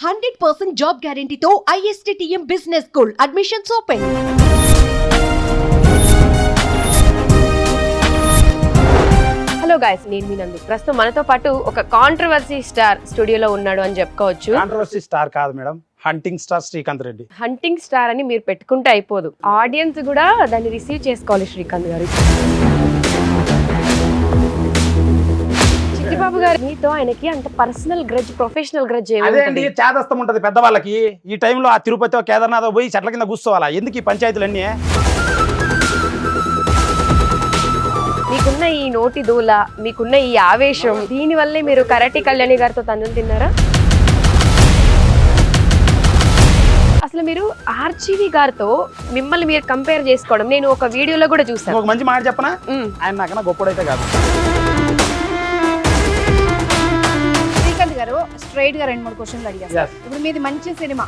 100% job గ్యారంటీతో ISTTM business school admissions open. Hello guys, నేను మీ నందు. ప్రస్తుతం మనతో పాటు ఒక కాంట్రవర్సీ స్టార్ స్టూడియోలో ఉన్నాడు అని చెప్పుకోవచ్చు. కాంట్రవర్సీ స్టార్ కాదు madam, hunting star Srikanth Reddy. Hunting star అని మీరు పెట్టుకుంటే అయిపోదు, ఆడియన్స్ కూడా దాన్ని రిసీవ్ చేసుకోవాలి. శ్రీకాంత్ గారు, చిట్టిబాబు గారు, మీతో ఆయనకి అంత పర్సనల్ గ్రడ్జ్, ప్రొఫెషనల్ గ్రడ్జ్ అదే అండి, చేదస్తం ఉంటది పెద్దవాళ్ళకి. ఈ టైంలో ఆ తిరుపతి కేదార్నాథ్ పోయి చెట్ల కింద కూర్చోవాలా? ఎందుకు ఈ పంచాయతీలన్నీ? మీకున్న ఈ నోటి దూల, మీకున్న ఈ ఆవేశం, దీని వల్లే మీరు కరాటి కళ్యాణి గారితో తన్నులు తిన్నారా? అసలు మీరు ఆర్జీవి గారితో మిమ్మల్ని మీరు కంపేర్ చేసుకోవడం నేను ఒక వీడియోలో కూడా చూసాను. ఒక మంచి మాట చెప్పనా, ఆయన నాకన్నా గొప్పడైతే కాదు. శ్రీకాంత్ గారు, స్ట్రైట్ గా 2-3 క్వశ్చన్లు అడిగారు. ఇప్పుడు మీది మంచి సినిమా,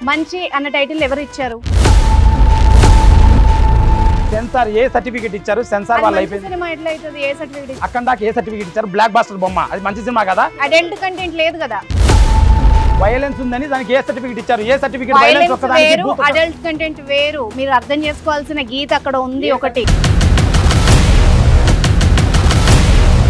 మంచి అన్న టైటిల్ ఎవరు ఇచ్చారు? సెన్సార్ ఏ సర్టిఫికేట్ ఇచ్చారు? సెన్సార్ వాళ్ళు అయిపోయింది. సినిమా ఎట్లా అవుతుంది? ఏ సర్టిఫికేట్? అక్కడ దాకా ఏ సర్టిఫికేట్ ఇచ్చారు? బ్లాక్ బాస్టర్ బొమ్మ, అది మంచి సినిమా కదా? అడల్ట్ కంటెంట్ లేదు కదా? వైలెన్స్ ఉందని దానికి ఏ సర్టిఫికేట్ ఇచ్చారు? ఏ సర్టిఫికేట్? వైలెన్స్ వేరు, అడల్ట్ కంటెంట్ వేరు. మీరు అర్థం చేసుకోవాల్సిన గీత అక్కడ ఉంది ఒకటి.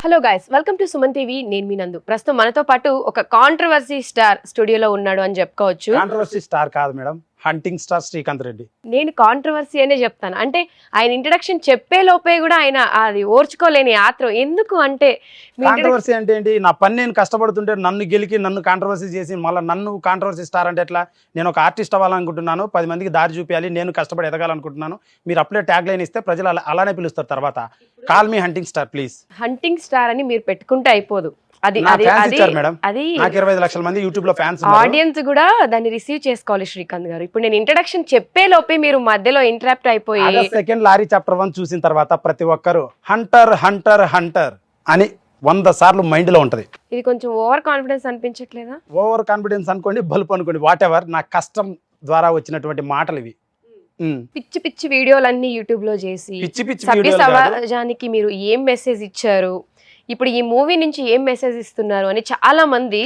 Hello guys, welcome to Suman TV. నేను మీ నందు. ప్రస్తుతం మనతో పాటు ఒక కాంట్రవర్సీ స్టార్ స్టూడియోలో ఉన్నాడు అని చెప్పుకోవచ్చు. కాంట్రవర్సీ స్టార్ కాదు madam, hunting star Srikanth Reddy. నేను కాంట్రవర్సీ అనే చెప్తాను. అంటే ఆయన ఇంట్రడక్షన్ చెప్పే లోపే కూడా ఆయన అది ఓర్చుకోలేని ఆత్రం. ఎందుకు అంటే కాంట్రవర్సీ అంటే ఏంటి? నా పని నేను కష్టపడుతుంటే నన్ను గెలికి నన్ను కాంట్రవర్సీ చేసి మళ్ళీ నన్ను కాంట్రవర్సీ స్టార్ అంటే ఎట్లా? నేను ఒక ఆర్టిస్ట్ అవ్వాలనుకుంటున్నాను, 10 మందికి దారి చూపించాలి, నేను కష్టపడి ఎదగాలనుకుంటున్నాను. మీరు అప్లై ట్యాగ్ లైన్ ఇస్తే ప్రజలు అలానే పిలుస్తారు. తర్వాత call me hunting star please. Hunting star అని మీరు పెట్టుకుంటే అయిపోదు. అది నాకు 25 లక్షల మంది యూట్యూబ్ లో ఫ్యాన్స్, ఆడియన్స్ కూడా దాన్ని రిసీవ్ చేసుకోవాలి. శ్రీకాంత్ గారు, ఇప్పుడు నేను ఇంట్రడక్షన్ చెప్పే లోపే మీరు మధ్యలో ఇంటరాప్ట్ అయిపోయి సెకండ్ లారీ చాప్టర్ 1 చూసిన తర్వాత ప్రతి ఒక్కరు హంటర్ హంటర్ హంటర్ అని 100 సార్లు మైండ్ లో ఉంటది. ఇది కొంచెం ఓవర్ కాన్ఫిడెన్స్ అనిపించట్లేదా? ఓవర్ కాన్ఫిడెన్స్ అనుకోండి, బల్బ్ అనుకోండి, వాట్ ఎవర్. నా కష్టం ద్వారా వచ్చినటువంటి మాటలు ఇవి. పిచ్చి పిచ్చి వీడియోలన్నీ యూట్యూబ్ లో చేసి పిచ్చి పిచ్చి సభ్య సమాజానికి మీరు ఏం మెసేజ్ ఇచ్చారు, ఇప్పుడు ఈ మూవీ నుంచి ఏం మెసేజ్ ఇస్తున్నారు అని చాలా మంది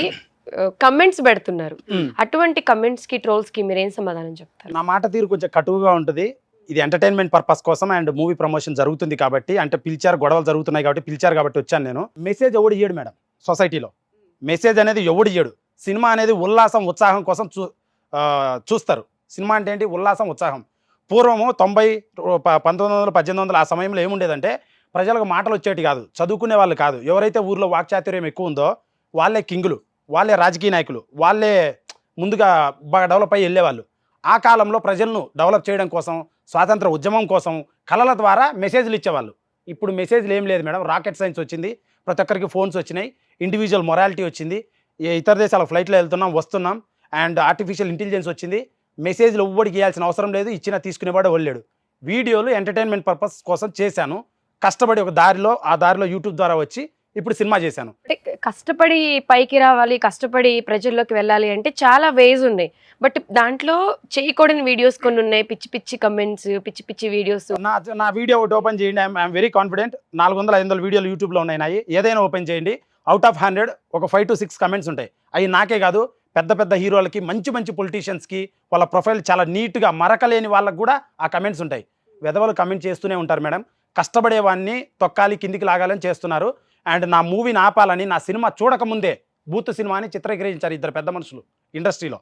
కమెంట్స్ పెడుతున్నారు. అటువంటి కమెంట్స్ కి, ట్రోల్స్ కి మీరేం సమాధానం చెప్తారు? నా మాట తీరు కొంచెం కటువుగా ఉంటుంది. ఇది ఎంటర్టైన్మెంట్ పర్పస్ కోసం అండ్ మూవీ ప్రమోషన్ జరుగుతుంది కాబట్టి, అంటే పిలిచారు, గొడవలు జరుగుతున్నాయి కాబట్టి పిలిచారు కాబట్టి వచ్చాను నేను. మెసేజ్ ఎవడు ఇయ్యడు మేడం సొసైటీలో. మెసేజ్ అనేది ఎవడు ఇయ్యడు. సినిమా అనేది ఉల్లాసం, ఉత్సాహం కోసం చూస్తారు. సినిమా అంటే ఏంటి? ఉల్లాసం, ఉత్సాహం. పూర్వము 90, 1900, 1800 ఆ సమయంలో ఏముండేదంటే ప్రజలకు మాటలు వచ్చేటి కాదు, చదువుకునే వాళ్ళు కాదు. ఎవరైతే ఊర్లో వాక్చాతుర్యం ఎక్కువ ఉందో వాళ్ళే కింగులు, వాళ్ళే రాజకీయ నాయకులు, వాళ్ళే ముందుగా బాగా డెవలప్ అయ్యి వెళ్ళేవాళ్ళు. ఆ కాలంలో ప్రజలను డెవలప్ చేయడం కోసం, స్వాతంత్ర ఉద్యమం కోసం కళల ద్వారా మెసేజ్లు ఇచ్చేవాళ్ళు. ఇప్పుడు మెసేజ్లు ఏం లేదు మేడం. రాకెట్ సైన్స్ వచ్చింది, ప్రతి ఒక్కరికి ఫోన్స్ వచ్చినాయి, ఇండివిజువల్ మొరాలిటీ వచ్చింది, ఇతర దేశాల ఫ్లైట్లో వెళ్తున్నాం వస్తున్నాం, అండ్ ఆర్టిఫిషియల్ ఇంటెలిజెన్స్ వచ్చింది. మెసేజ్లు ఎవ్వడికి ఇవ్వాల్సిన అవసరం లేదు, ఇచ్చినా తీసుకునేవాడు వెళ్ళాడు. వీడియోలు ఎంటర్టైన్మెంట్ పర్పస్ కోసం చేశాను, కష్టపడి ఒక దారిలో, ఆ దారిలో యూట్యూబ్ ద్వారా వచ్చి ఇప్పుడు సినిమా చేశాను. అంటే కష్టపడి పైకి రావాలి, కష్టపడి ప్రజల్లోకి వెళ్ళాలి అంటే చాలా వేస్ ఉన్నాయి. బట్ దాంట్లో చేయకూడని వీడియోస్ కొన్ని ఉన్నాయి, పిచ్చి పిచ్చి కమెంట్స్, పిచ్చి పిచ్చి వీడియోస్. నా వీడియో ఒకటి ఓపెన్ చేయండి, ఐఎమ్ వెరీ కాన్ఫిడెంట్. 400-500 వీడియోలు యూట్యూబ్లో ఉన్నాయి. ఏదైనా ఓపెన్ చేయండి, అవుట్ ఆఫ్ 100 ఒక 5 to 6 కమెంట్స్ ఉంటాయి. అవి నాకే కాదు, పెద్ద పెద్ద హీరోలకి, మంచి మంచి పొలిటీషియన్స్కి, వాళ్ళ ప్రొఫైల్ చాలా నీట్గా మరకలేని వాళ్ళకు కూడా ఆ కమెంట్స్ ఉంటాయి. వెధవలు కమెంట్ చేస్తూనే ఉంటారు మేడం. కష్టపడేవాడిని తొక్కాలి, కిందికి లాగాలని చేస్తున్నారు. అండ్ నా మూవీని ఆపాలని, నా సినిమా చూడకముందే బూత్ సినిమాని చిత్రీకరించారు 2 పెద్ద మనుషులు ఇండస్ట్రీలో.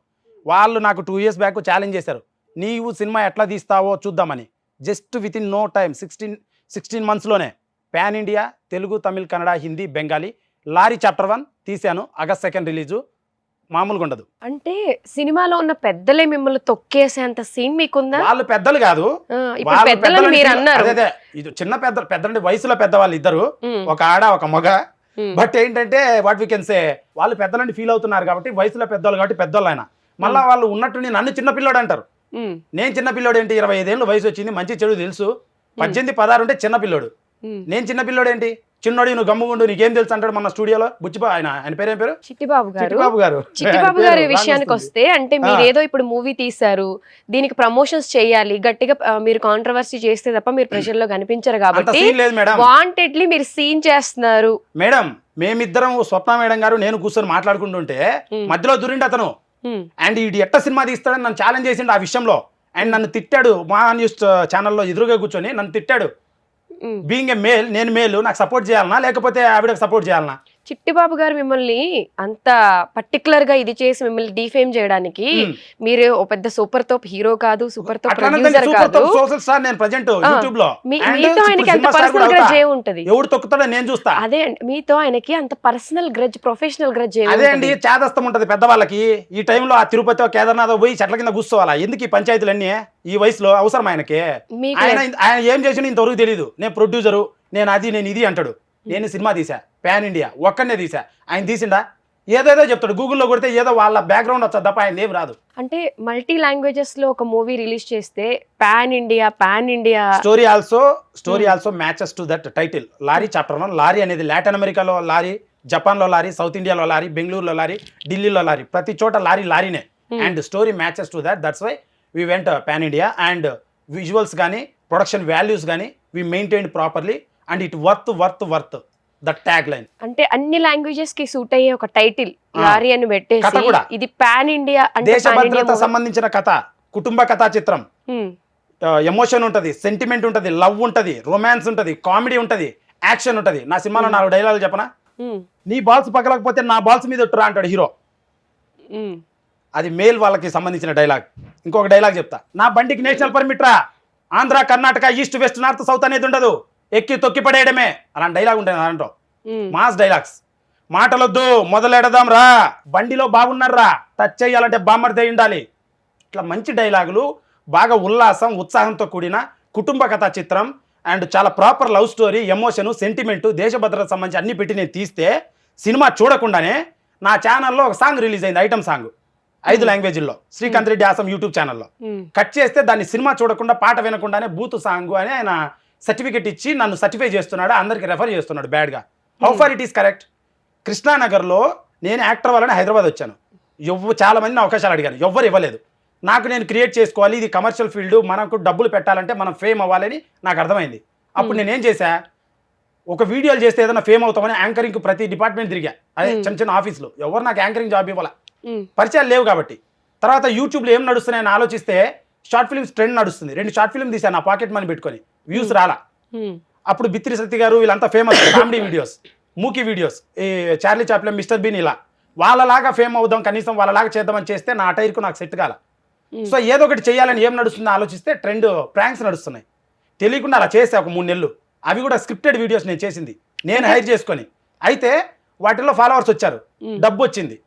వాళ్ళు నాకు 2 years బ్యాక్ ఛాలెంజ్ చేశారు, నీవు సినిమా ఎట్లా తీస్తావో చూద్దామని. Just with in no time 16 monthsలోనే pan India, Telugu, Tamil, Kannada, Hindi, Bengali lorry chapter 1 తీశాను. August 2 release. మామూలుగా ఉండదు. అంటే సినిమాలో ఉన్న పెద్దలే మిమ్మల్ని తొక్కేసేంత సీన్ మీకుందా? వాళ్ళు పెద్దలు కాదు, అదే ఇది చిన్న పెద్ద వయసులో పెద్దవాళ్ళు ఇద్దరు, ఒక ఆడ ఒక మగ. బట్ ఏంటంటే వాట్ వీ కెన్ సే, వాళ్ళు పెద్దలని ఫీల్ అవుతున్నారు కాబట్టి వయసులో పెద్దవాళ్ళు కాబట్టి పెద్దోళ్ళు. ఆయన మళ్ళీ వాళ్ళు ఉన్నట్టు నన్ను చిన్నపిల్లోడు అంటారు. నేను చిన్నపిల్లోడు ఏంటి? 25 ఏళ్ళు వయసు వచ్చింది, మంచి చెడు తెలుసు. 18, 16 ఉంటే చిన్నపిల్లోడు. నేను చిన్నపిల్లోడు ఏంటి? చిన్నోడి, నువ్వు గమ్ముగుండు, నీకేం తెలుసు అంటాడు మన స్టూడియోలో బుచ్చిబా. ఆయన పేరేం పేరు? చిట్టిబాబు గారు. చిట్టిబాబు గారి విషయానికి వస్తే, అంటే మీరు ఏదో ఇప్పుడు మూవీ తీశారు, దీనికి ప్రమోషన్స్ చేయాలి, గట్టిగా మీరు కాంట్రవర్సీ చేస్తే తప్ప మీరు ప్రజల్లో కనిపించరు కాబట్టి వాంటెడ్లీ మీరు సీన్ చేస్తున్నారు. మేడం, మేమిద్దరం, స్వప్న మేడం గారు, నేను కూర్చొని మాట్లాడుకుంటుంటే మధ్యలో దూరిండి అతను. అండ్ ఈ ఎట్ట సినిమా తీస్తాడని నన్ను ఛాలెంజ్ చేసిండు ఆ విషయంలో. అండ్ నన్ను తిట్టాడు, మా న్యూస్ ఛానల్లో ఎదురుగా కూర్చొని నన్ను తిట్టాడు. బీయింగ్ ఏ మేల్, నేను మేలు, నాకు సపోర్ట్ చేయాలనా లేకపోతే ఆవిడకి సపోర్ట్ చేయాలనా? చిట్టిబాబు గారు మిమ్మల్ని అంత పర్టికులర్ గా ఇది చేసి మిమ్మల్ని డిఫేమ్ చేయడానికి మీరు ఒక పెద్ద సూపర్ తోప్ హీరో కాదు, సూపర్ తోప్ ప్రొడ్యూసర్ కాదు. సోషల్ స్టార్ నేను ప్రెజెంట్ యూట్యూబ్ లో. మీతో ఆయనకి అంత పర్సనల్ గ్రడ్జ్ ఏ ఉంటది? ఎవడు తొక్కుతాడో నేను చూస్తా. అదే అండి, మీతో ఆయనకి అంత పర్సనల్ గ్రడ్జ్, ప్రొఫెషనల్ గ్రడ్జ్ ఏ అదే అండి, చేదస్తం ఉంటది పెద్దవాళ్ళకి. ఈ టైంలో ఆ తిరుపతి కేదార్నాథ్ పోయి చెట్ల కింద కూర్చోవాలా? ఎందుకు ఈ పంచాయతీలన్నీ ఈ వయసులో అవసరం ఆయనకి? ఆయన ఏం చేసినా ఇంతవరకు తెలియదు. నేను ప్రొడ్యూసరు, నేను అది, నేను ఇది అంటాడు. నేను సినిమా తీసా, పాన్ ఇండియా ఒక్కనే తీసా. ఆయన తీసిండా? ఏదేదో చెప్తాడు. గూగుల్లో కొడితే ఏదో వాళ్ళ బ్యాక్గ్రౌండ్ వచ్చా తప్ప ఆయన ఏం రాదు. అంటే మల్టీ లాంగ్వేజెస్ లో ఒక మూవీ రిలీజ్ చేస్తే pan India story also matches to that title. Lorry chapter 1. Lorry అనేది లాటిన్ అమెరికాలో లారీ, జపాన్లో లారీ, సౌత్ ఇండియాలో లారీ, బెంగళూరులో లారీ, ఢిల్లీలో లారీ, ప్రతి చోట లారీనే. And story matches to that. That's why we went pan India. And visuals కానీ ప్రొడక్షన్ వాల్యూస్ కానీ we maintain properly. And it worth the tag line. అంటే అన్ని లాంగ్వేజెస్ కి సూట్ అయ్యే ఒక టైటిల్ లారీ అని పెట్టేసి ఇది పాన్ ఇండియా అంటే దేశ భద్రత సంబంధించిన కథ, కుటుంబ కథా చిత్రం. ఎమోషన్ ఉంటది, సెంటిమెంట్ ఉంటది, లవ్ ఉంటది, రొమాన్స్ ఉంటది, కామెడీ ఉంటది, యాక్షన్ ఉంటది. నా సినిమాలో 4 డైలాగులు చెప్పనా? నీ బాల్స్ పగలకపోతే నా బాల్స్ మీద ఒట్టురా అంటాడు హీరో. అది మేల్ వాళ్ళకి సంబంధించిన డైలాగ్. ఇంకొక డైలాగ్ చెప్తా. నా బండికి నేషనల్ పర్మిట్ రా, Andhra, Karnataka, east, west, north, south అనేది ఉండదు, ఎక్కి తొక్కి పడేయడమే. అలాంటి డైలాగ్ ఉంటాయి దాంట్లో. Mass dialogues. మాటలొద్దు, మొదలెడదాం రా, బండిలో బాగున్నారా, టచ్ చేయాలంటే బామ్మర్ దై ఉండాలి. ఇట్లా మంచి డైలాగులు, బాగా ఉల్లాసం, ఉత్సాహంతో కూడిన కుటుంబ కథా చిత్రం. అండ్ చాలా proper love story, emotion, sentiment, దేశ భద్రత సంబంధించి అన్ని పెట్టి నేను తీస్తే సినిమా చూడకుండానే నా ఛానల్లో ఒక సాంగ్ రిలీజ్ అయింది, ఐటమ్ సాంగ్, 5 లాంగ్వేజ్ల్లో, శ్రీకాంత్ రెడ్డి ఆసం యూట్యూబ్ ఛానల్లో. కట్ చేస్తే దాన్ని సినిమా చూడకుండా, పాట వినకుండానే బూతు సాంగ్ అని ఆయన సర్టిఫికెట్ ఇచ్చి నన్ను సర్టిఫై చేస్తున్నాడు, అందరికి రెఫర్ చేస్తున్నాడు బ్యాడ్గా. How far it is correct? కృష్ణానగర్లో నేను యాక్టర్ వల్లనే హైదరాబాద్ వచ్చాను. చాలా మందిని అవకాశాలు అడిగాను, ఎవ్వరు ఇవ్వలేదు. నాకు నేను క్రియేట్ చేసుకోవాలి, ఇది కమర్షియల్ ఫీల్డ్, మనకు డబ్బులు పెట్టాలంటే మనం ఫేమ్ అవ్వాలని నాకు అర్థమైంది. అప్పుడు నేనేం చేశా, ఒక వీడియోలు చేస్తే ఏదైనా ఫేమ్ అవుతామని యాంకరింగ్ ప్రతి డిపార్ట్మెంట్ తిరిగా. అదే చిన్న ఆఫీసులో ఎవరు నాకు యాంకరింగ్ జాబ్ ఇవ్వాల, పరిచయాలు లేవు కాబట్టి. తర్వాత యూట్యూబ్లో ఏం నడుస్తున్నాయని ఆలోచిస్తే షార్ట్ ఫిల్మ్స్ ట్రెండ్ నడుస్తుంది. 2 షార్ట్ ఫిల్మ్ తీసాను నా పాకెట్ మనీ పెట్టుకొని, వ్యూస్ రాలా. అప్పుడు బిత్రి సత్తి గారు వీళ్ళంతా ఫేమస్, కామెడీ వీడియోస్, మూకీ వీడియోస్, ఈ చార్లీ చాప్లిన్, మిస్టర్ బీన్, ఇలా వాళ్ళలాగా ఫేమ్ అవుదాం, కనీసం వాళ్ళలాగా చేద్దామని చేస్తే నా టైర్కు నాకు సెట్ కాల. సో ఏదో ఒకటి చేయాలని ఏం నడుస్తుందో ఆలోచిస్తే ట్రెండ్ ప్రాంక్స్ నడుస్తున్నాయి. తెలియకుండా అలా చేసా ఒక 3 నెలలు. అవి కూడా స్క్రిప్టెడ్ వీడియోస్ నేను చేసింది, నేను హైర్ చేసుకొని. అయితే వాటిల్లో ఫాలోవర్స్ వచ్చారు, డబ్బు వచ్చింది.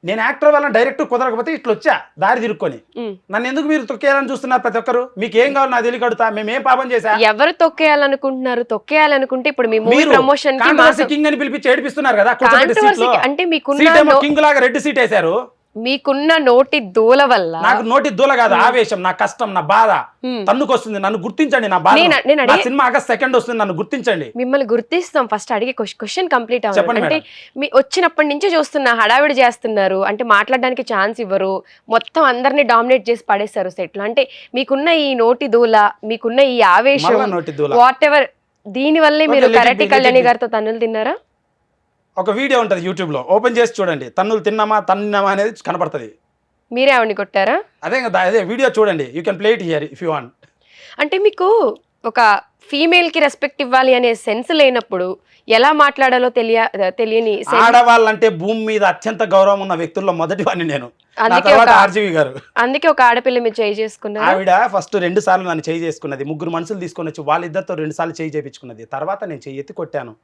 నేను యాక్టర్ వల్ల డైరెక్ట్ కుదరకపోతే ఇట్లా వచ్చా దారి తిరుక్కొని. నన్ను ఎందుకు మీరు తొక్కేయాలని చూస్తున్నారు ప్రతి ఒక్కరు? మీకు ఏం కావాలి నాకు తెలియకడుతా, మేమేం పాపం చేశా? ఎవరు తొక్కేయాలనుకుంటున్నారు? తొక్కేయాలనుకుంటే ఇప్పుడు మీ మూవీ ప్రమోషన్ కింగ్ అని పిలిపించి ఏడిపిస్తున్నారు కదా. అంటే మీకున్న కింగ్ లాగా రెడ్ సీట్ వేశారు. మీకున్న నోటి దూల వల్ల. నాకు నోటి దూల కాదు, ఆవేశం, నా కష్టం, నా బాధ తన్నుకొస్తుంది. నన్ను గుర్తించండి, నా బాధ. సినిమా ఆగస్ట్ 2 వస్తుంది, నన్ను గుర్తించండి. మిమ్మల్ని గుర్తిస్తాం. ఫస్ట్ అడిగే క్వశ్చన్ కంప్లీట్ అవ్వాలి. అంటే మీ వచ్చినప్పటి నుంచి చూస్తున్నా హడావిడి చేస్తున్నారు, అంటే మాట్లాడడానికి ఛాన్స్ ఇవ్వరు, మొత్తం అందరినీ డామినేట్ చేసి పడేస్తారు సెట్ లో. అంటే మీకున్న ఈ నోటి దూల, మీకున్న ఈ ఆవేశం, వాట్ ఎవర్, దీని వల్లే మీరు కరాటే కళ్యాణి గారితో తన్నులు తిన్నారా? ఒక వీడియో ఉంటుంది యూట్యూబ్లో, ఓపెన్ చేసి చూడండి, తన్నులు తిన్నామా అనేది కనపడుతుంది. మీరే ఆవిడని కొట్టారా? అదే వీడియో చూడండి, you can play it here if you want. అంటే మీకు ఒక ఫీమేల్ కి రెస్పెక్ట్ ఇవ్వాలి అనే సెన్స్ లేనప్పుడు ఎలా మాట్లాడాలో తెలియని. ఆడవాళ్ళంటే భూమి మీద అత్యంత గౌరవం ఉన్న వ్యక్తుల్లో మొదటి వాడిని నేను. అందుకే ఒక ఆడపిల్ల మీరు చేయి చేసుకున్నారు. ఆవిడ ఫస్ట్ 2 సార్లు నన్ను చేయి చేసుకున్నది. 3 మనుషులు తీసుకొని వచ్చి వాళ్ళిద్దరితో 2 సార్లు చేయి చేయించుకున్నది. తర్వాత నేను చేయి ఎత్తి కొట్టాను.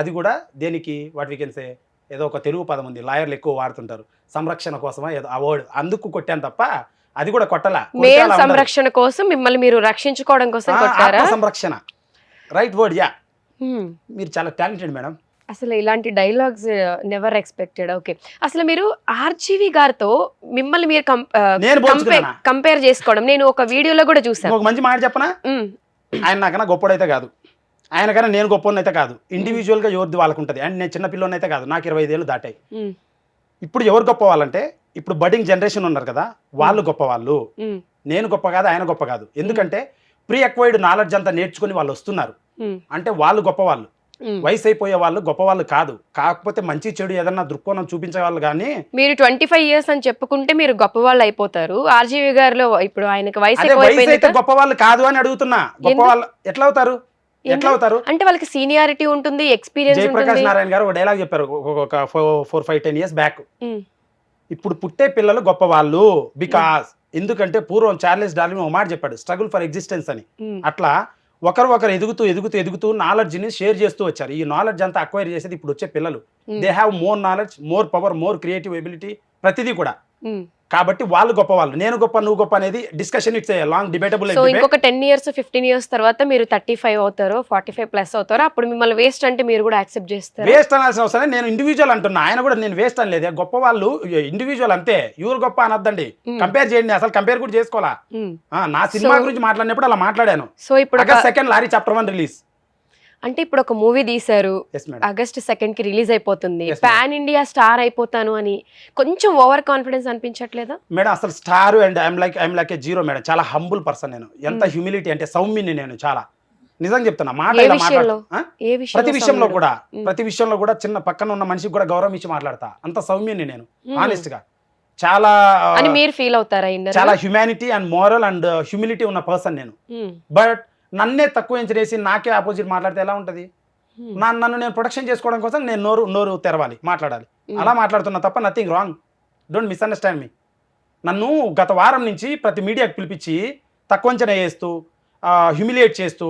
అది కూడా దేనికి, వాట్ వీ కెన్ సే, ఏదో ఒక తెలుగు పదం ఉంది, లాయర్లు ఎక్కువ వాడుతుంటారు, సంరక్షణ కోసమా ఏదో అవార్డు, అందుకు కొట్టాను తప్ప అది కూడా కొట్టలా. మేల్ సంరక్షణ కోసం, మిమ్మల్ని మీరు రక్షించుకోవడం కోసం కొట్టారా? సంరక్షణ, రైట్ వర్డ్. యా, మీరు చాలా టాలెంటెడ్ మేడం. అసలు ఇలాంటి డైలాగ్స్ నెవర్ ఎక్స్పెక్టెడ్. ఓకే, అసలు మీరు ఆర్జీవి గారితో మిమ్మల్ని మీరు కంపేర్ చేసుకోవడం నేను ఒక వీడియోలో కూడా చూసాను. ఒక మంచి మాట చెప్పనా, ఆయన నాకన్నా గొప్పడైతే కాదు, ఆయనకన్నా నేను గొప్పనైతే కాదు. ఇండివిజువల్ గా ఎవరిది వాళ్ళకు ఉంటుంది. అండ్ నేను చిన్న పిల్లోనైతే కాదు, నాకు 25 ఏళ్ళు దాటాయి. ఇప్పుడు ఎవరు గొప్ప వాళ్ళంటే, ఇప్పుడు బడ్డింగ్ జనరేషన్ ఉన్నారు కదా, వాళ్ళు గొప్ప వాళ్ళు. నేను గొప్ప కాదు, ఆయన గొప్ప కాదు. ఎందుకంటే ప్రీ అక్వైర్డ్ నాలెడ్జ్ అంతా నేర్చుకుని వాళ్ళు వస్తున్నారు అంటే వాళ్ళు గొప్ప వాళ్ళు. వయసు అయిపోయే వాళ్ళు గొప్ప వాళ్ళు కాదు, కాకపోతే మంచి చెడు ఏదన్నా దృక్కోణం చూపించే వాళ్ళు కానీ. మీరు 25 years అని చెప్పుకుంటే మీరు గొప్ప వాళ్ళు అయిపోతారు. ఆర్జీవి గారిలో ఇప్పుడు ఆయనకి వయసు అయితే గొప్ప వాళ్ళు కాదు అని అడుగుతున్నా. గొప్ప వాళ్ళు ఎట్లా అవుతారు? అంటే వాళ్ళకి సీనియారిటీ ఉంటుంది, ఎక్స్పీరియన్స్ ఉంటుంది. జయప్రకాష్ నారాయణ గారు ఒక డైలాగ్ చెప్పారు ఒక 4-5-10 years బ్యాక్. ఇప్పుడు పుట్టే పిల్లలు గొప్ప వాళ్ళు బికాస్ ఎందుకంటే పూర్వం చార్లెస్ డార్విన్ ఒక మాట చెప్పాడు, స్ట్రగుల్ ఫర్ ఎగ్జిస్టెన్స్ అని. అట్లా ఒకరు ఎదుగుతూ నాలెడ్జ్ ని షేర్ చేస్తూ వచ్చారు. ఈ నాలెడ్జ్ అంతా అక్వైర్ చేసేది ఇప్పుడు వచ్చే పిల్లలు. They have more knowledge, more power, more creative ability, ప్రతిదీ కూడా. కాబట్టి వాళ్ళు గొప్ప వాళ్ళు, నేను గొప్ప నువ్వు గొప్ప అనేది discussion. It's long debatable. So ఇంకొక 10 years 15 years తర్వాత మీరు 35 అవుతారో 45+ అవుతారో అప్పుడు మిమ్మల్ని వేస్ట్ అంటే మీరు కూడా యాక్సెప్ట్ చేస్తారు? వేస్ట్ అనాల్సిన అవసరం నేను ఇండివిజువల్ అంటున్నా. ఆయన కూడా నేను వేస్ట్ అని లేదే, గొప్ప వాళ్ళు ఇండివిజువల్ అంతే. ఎవరు గొప్ప అనొద్దండి, కంపేర్ చేయండి. అసలు కంపేర్ కూడా చేసుకోవాలా? నా సినిమా గురించి మాట్లాడినప్పుడు అలా మాట్లాడాను. సో ఇప్పుడు August 2nd lorry chapter 1 release. అంటే ఇప్పుడు ఒక మూవీ తీశారు, August 2nd కి రిలీజ్ అయిపోతుంది, పాన్ ఇండియా స్టార్ అయిపోతాను అని కొంచెం ఓవర్ కాన్ఫిడెన్స్ అనిపించట్లేదా మేడం? అసలు star and I'm like A zero madam. చాలా హంబుల్ పర్సన్ నేను. ఎంత హ్యూమిలిటీ అంటే సౌమ్యుని నేను. చాలా నిజం చెప్తున్నా. ప్రతి విషయంలో కూడా చిన్న పక్కన ఉన్న మనిషికి కూడా గౌరవం ఇచ్చి మాట్లాడతా. అంత సౌమ్యుని నేను, ఆనెస్ట్ గా. చాలా అని మీరు ఫీల్ అవుతారా? చాలా humanity and moral and humility ఉన్న పర్సన్ నేను. బట్ నన్నే తక్కువ ఎంచేసి నాకే ఆపోజిట్ మాట్లాడితే ఎలా ఉంటది? నన్ను నేను ప్రొటెక్షన్ చేసుకోవడం కోసం నేను నోరు తెరవాలి, మాట్లాడాలి. అలా మాట్లాడుతున్నా తప్ప నథింగ్ రాంగ్. డోంట్ మిస్అండర్స్టాండ్ మీ. నన్ను గత వారం నుంచి ప్రతి మీడియాకి పిలిపించి తక్కువ అంచనా వేస్తూ, హ్యూమిలియేట్ చేస్తూ,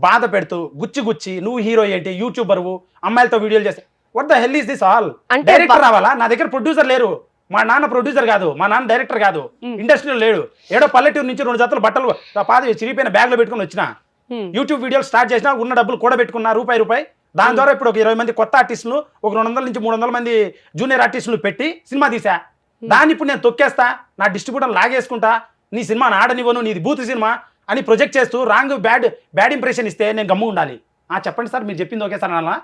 బాధ పెడుతూ, గుచ్చి నువ్వు హీరో ఏంటి, యూట్యూబర్వు, అమ్మాయిలతో వీడియోలు చేస్తే what the hell is this all? Director రావాలా? నా దగ్గర ప్రొడ్యూసర్ లేరు. మా నాన్న ప్రొడ్యూసర్ కాదు, మా నాన్న డైరెక్టర్ కాదు, ఇండస్ట్రీలో లేడు. ఏడో పల్లెటూరు నుంచి 2 జతలు బట్టలు పాది చిరిగిపోయిన బ్యాగ్ లో పెట్టుకుని వచ్చిన. యూట్యూబ్ వీడియోలు స్టార్ట్ చేసినా ఉన్న డబ్బులు కూడా పెట్టుకున్నా రూపాయి. దాని ద్వారా ఇప్పుడు ఒక 20 మంది కొత్త ఆర్టిస్టులు, ఒక 200 నుంచి 300 మంది జూనియర్ ఆర్టిస్టులు పెట్టి సినిమా తీసా. దాన్ని ఇప్పుడు నేను తొక్కేస్తా, నా డిస్ట్రిబ్యూటర్ లాగేసుకుంటా, నీ సినిమా ఆడనివ్వను, నీది బూత్ సినిమా అని ప్రొజెక్ట్ చేస్తూ రాంగ్ బ్యాడ్ ఇంప్రెషన్ ఇస్తే నేను గమ్ము ఉండాలి. చెప్పండి సార్, మీరు చెప్పింది ఓకే సార్ అలా.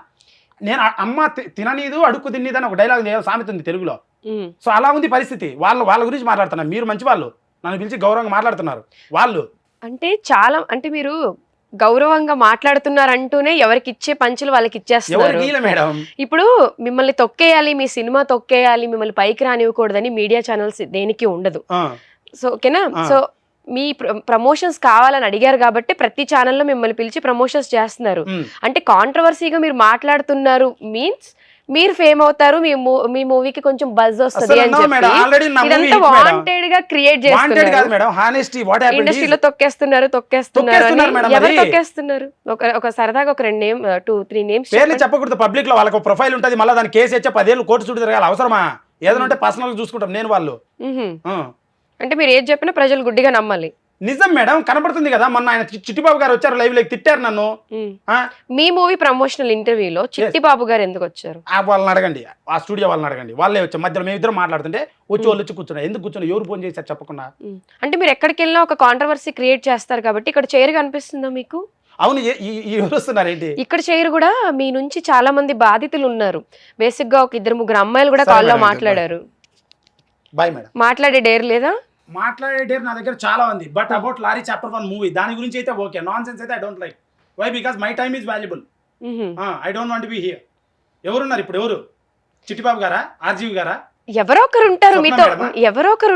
నేను అమ్మ తిననీదు అడుక్కు తిన్నీదని ఒక డైలాగ్ సామెత ఉంది తెలుగులో. సో అలా ఉంది పరిస్థితి. వాళ్ళ గురించి మాట్లాడుతున్నారు. మీరు మంచి వాళ్ళు, నన్ను పిలిచి గౌరవంగా మాట్లాడుతున్నారు. వాళ్ళు అంటే మీరు గౌరవంగా మాట్లాడుతున్నారంటూనే ఎవరికి ఇచ్చే పంచులు వాళ్ళకి ఇచ్చేస్తున్నారు. ఇప్పుడు మిమ్మల్ని తొక్కేయాలి, మీ సినిమా తొక్కేయాలి, మిమ్మల్ని పైకి రానివ్వకూడదని మీడియా ఛానల్స్ దేనికి ఉండదు. సో ఓకేనా? సో మీ ప్రమోషన్స్ కావాలని అడిగారు కాబట్టి ప్రతి ఛానల్లో మిమ్మల్ని పిలిచి ప్రమోషన్స్ చేస్తున్నారు. అంటే కాంట్రవర్సీగా మీరు మాట్లాడుతున్నారు మీన్స్ మీరు ఫేమ్ అవుతారు, మీ మూవీకి కొంచెం బజ్ వస్తుంది అని చెప్పి ఇదంతా వాంటెడ్ గా క్రియేట్ చేస్తున్నారు. ఇండస్ట్రీలో తొక్కేస్తున్నారు ఎవరు తొక్కేస్తున్నారు? ఒక సరదాగా ఒక 2-3 నేమ్స్ చెప్పకూడదు. పబ్లిక్ లో వాళ్ళకి ప్రొఫైల్ ఉంటుంది, మళ్ళీ దాని కేసు వచ్చే 10 ఏళ్ళు కోర్టు చుట్టూ తిరగాలి. అవసరమా? ఏదైనా ఉంటే పర్సనల్ గా చూసుకుంటాం నేను వాళ్ళు. అంటే మీరు ఏది చెప్పినా ప్రజలు గుడ్డిగా నమ్మాలి. నిజం మేడం, కనబడుతుంది కదా. మొన్న ఆయన చిట్టిబాబు గారు వచ్చారు, లైవ్ లో తిట్టారు నన్ను. మీ మూవీ ప్రమోషనల్ ఇంటర్వ్యూలో చిట్టిబాబు గారు ఎందుకు వచ్చారు? వాళ్ళని అడగండి, ఆ స్టూడియో వాళ్ళని అడగండి. వాళ్ళే వచ్చారు. మధ్యలో మేము ఇద్దరు మాట్లాడుతుంటే వచ్చి కూర్చున్నారు. ఎందుకు కూర్చున్నారు? ఎవరు ఫోన్ చేశారు చెప్పకుండా? అంటే మీరు ఎక్కడికి వెళ్ళినా ఒక కాంట్రవర్సీ క్రియేట్ చేస్తారు కాబట్టి ఇక్కడ చైర్ కనిపిస్తుందా మీకు? అవును, ఎవరు వస్తున్నారు ఏంటి? ఇక్కడ చైర్ కూడా మీ నుంచి చాలా మంది బాధితులు ఉన్నారు. బేసిక్ గా ఒక 2-3 అమ్మాయిలు కూడా కాల్లో మాట్లాడారు. Bye madam. మాట్లాడే డేర్ లేదా? మాట్లాడే డేర్ నా దగ్గర చాలా ఉంది. But about lorry chapter 1 movie దాని గురించి అయితే ఓకే. నాన్ సెన్స్ అయితే I don't like. Why? Because my time is valuable. I don't want be here. ఎవరున్నారు ఇప్పుడు? ఎవరు? చిట్టిబాబు గారా? ఆర్జీవి గారా? ఎవరో ఒకరు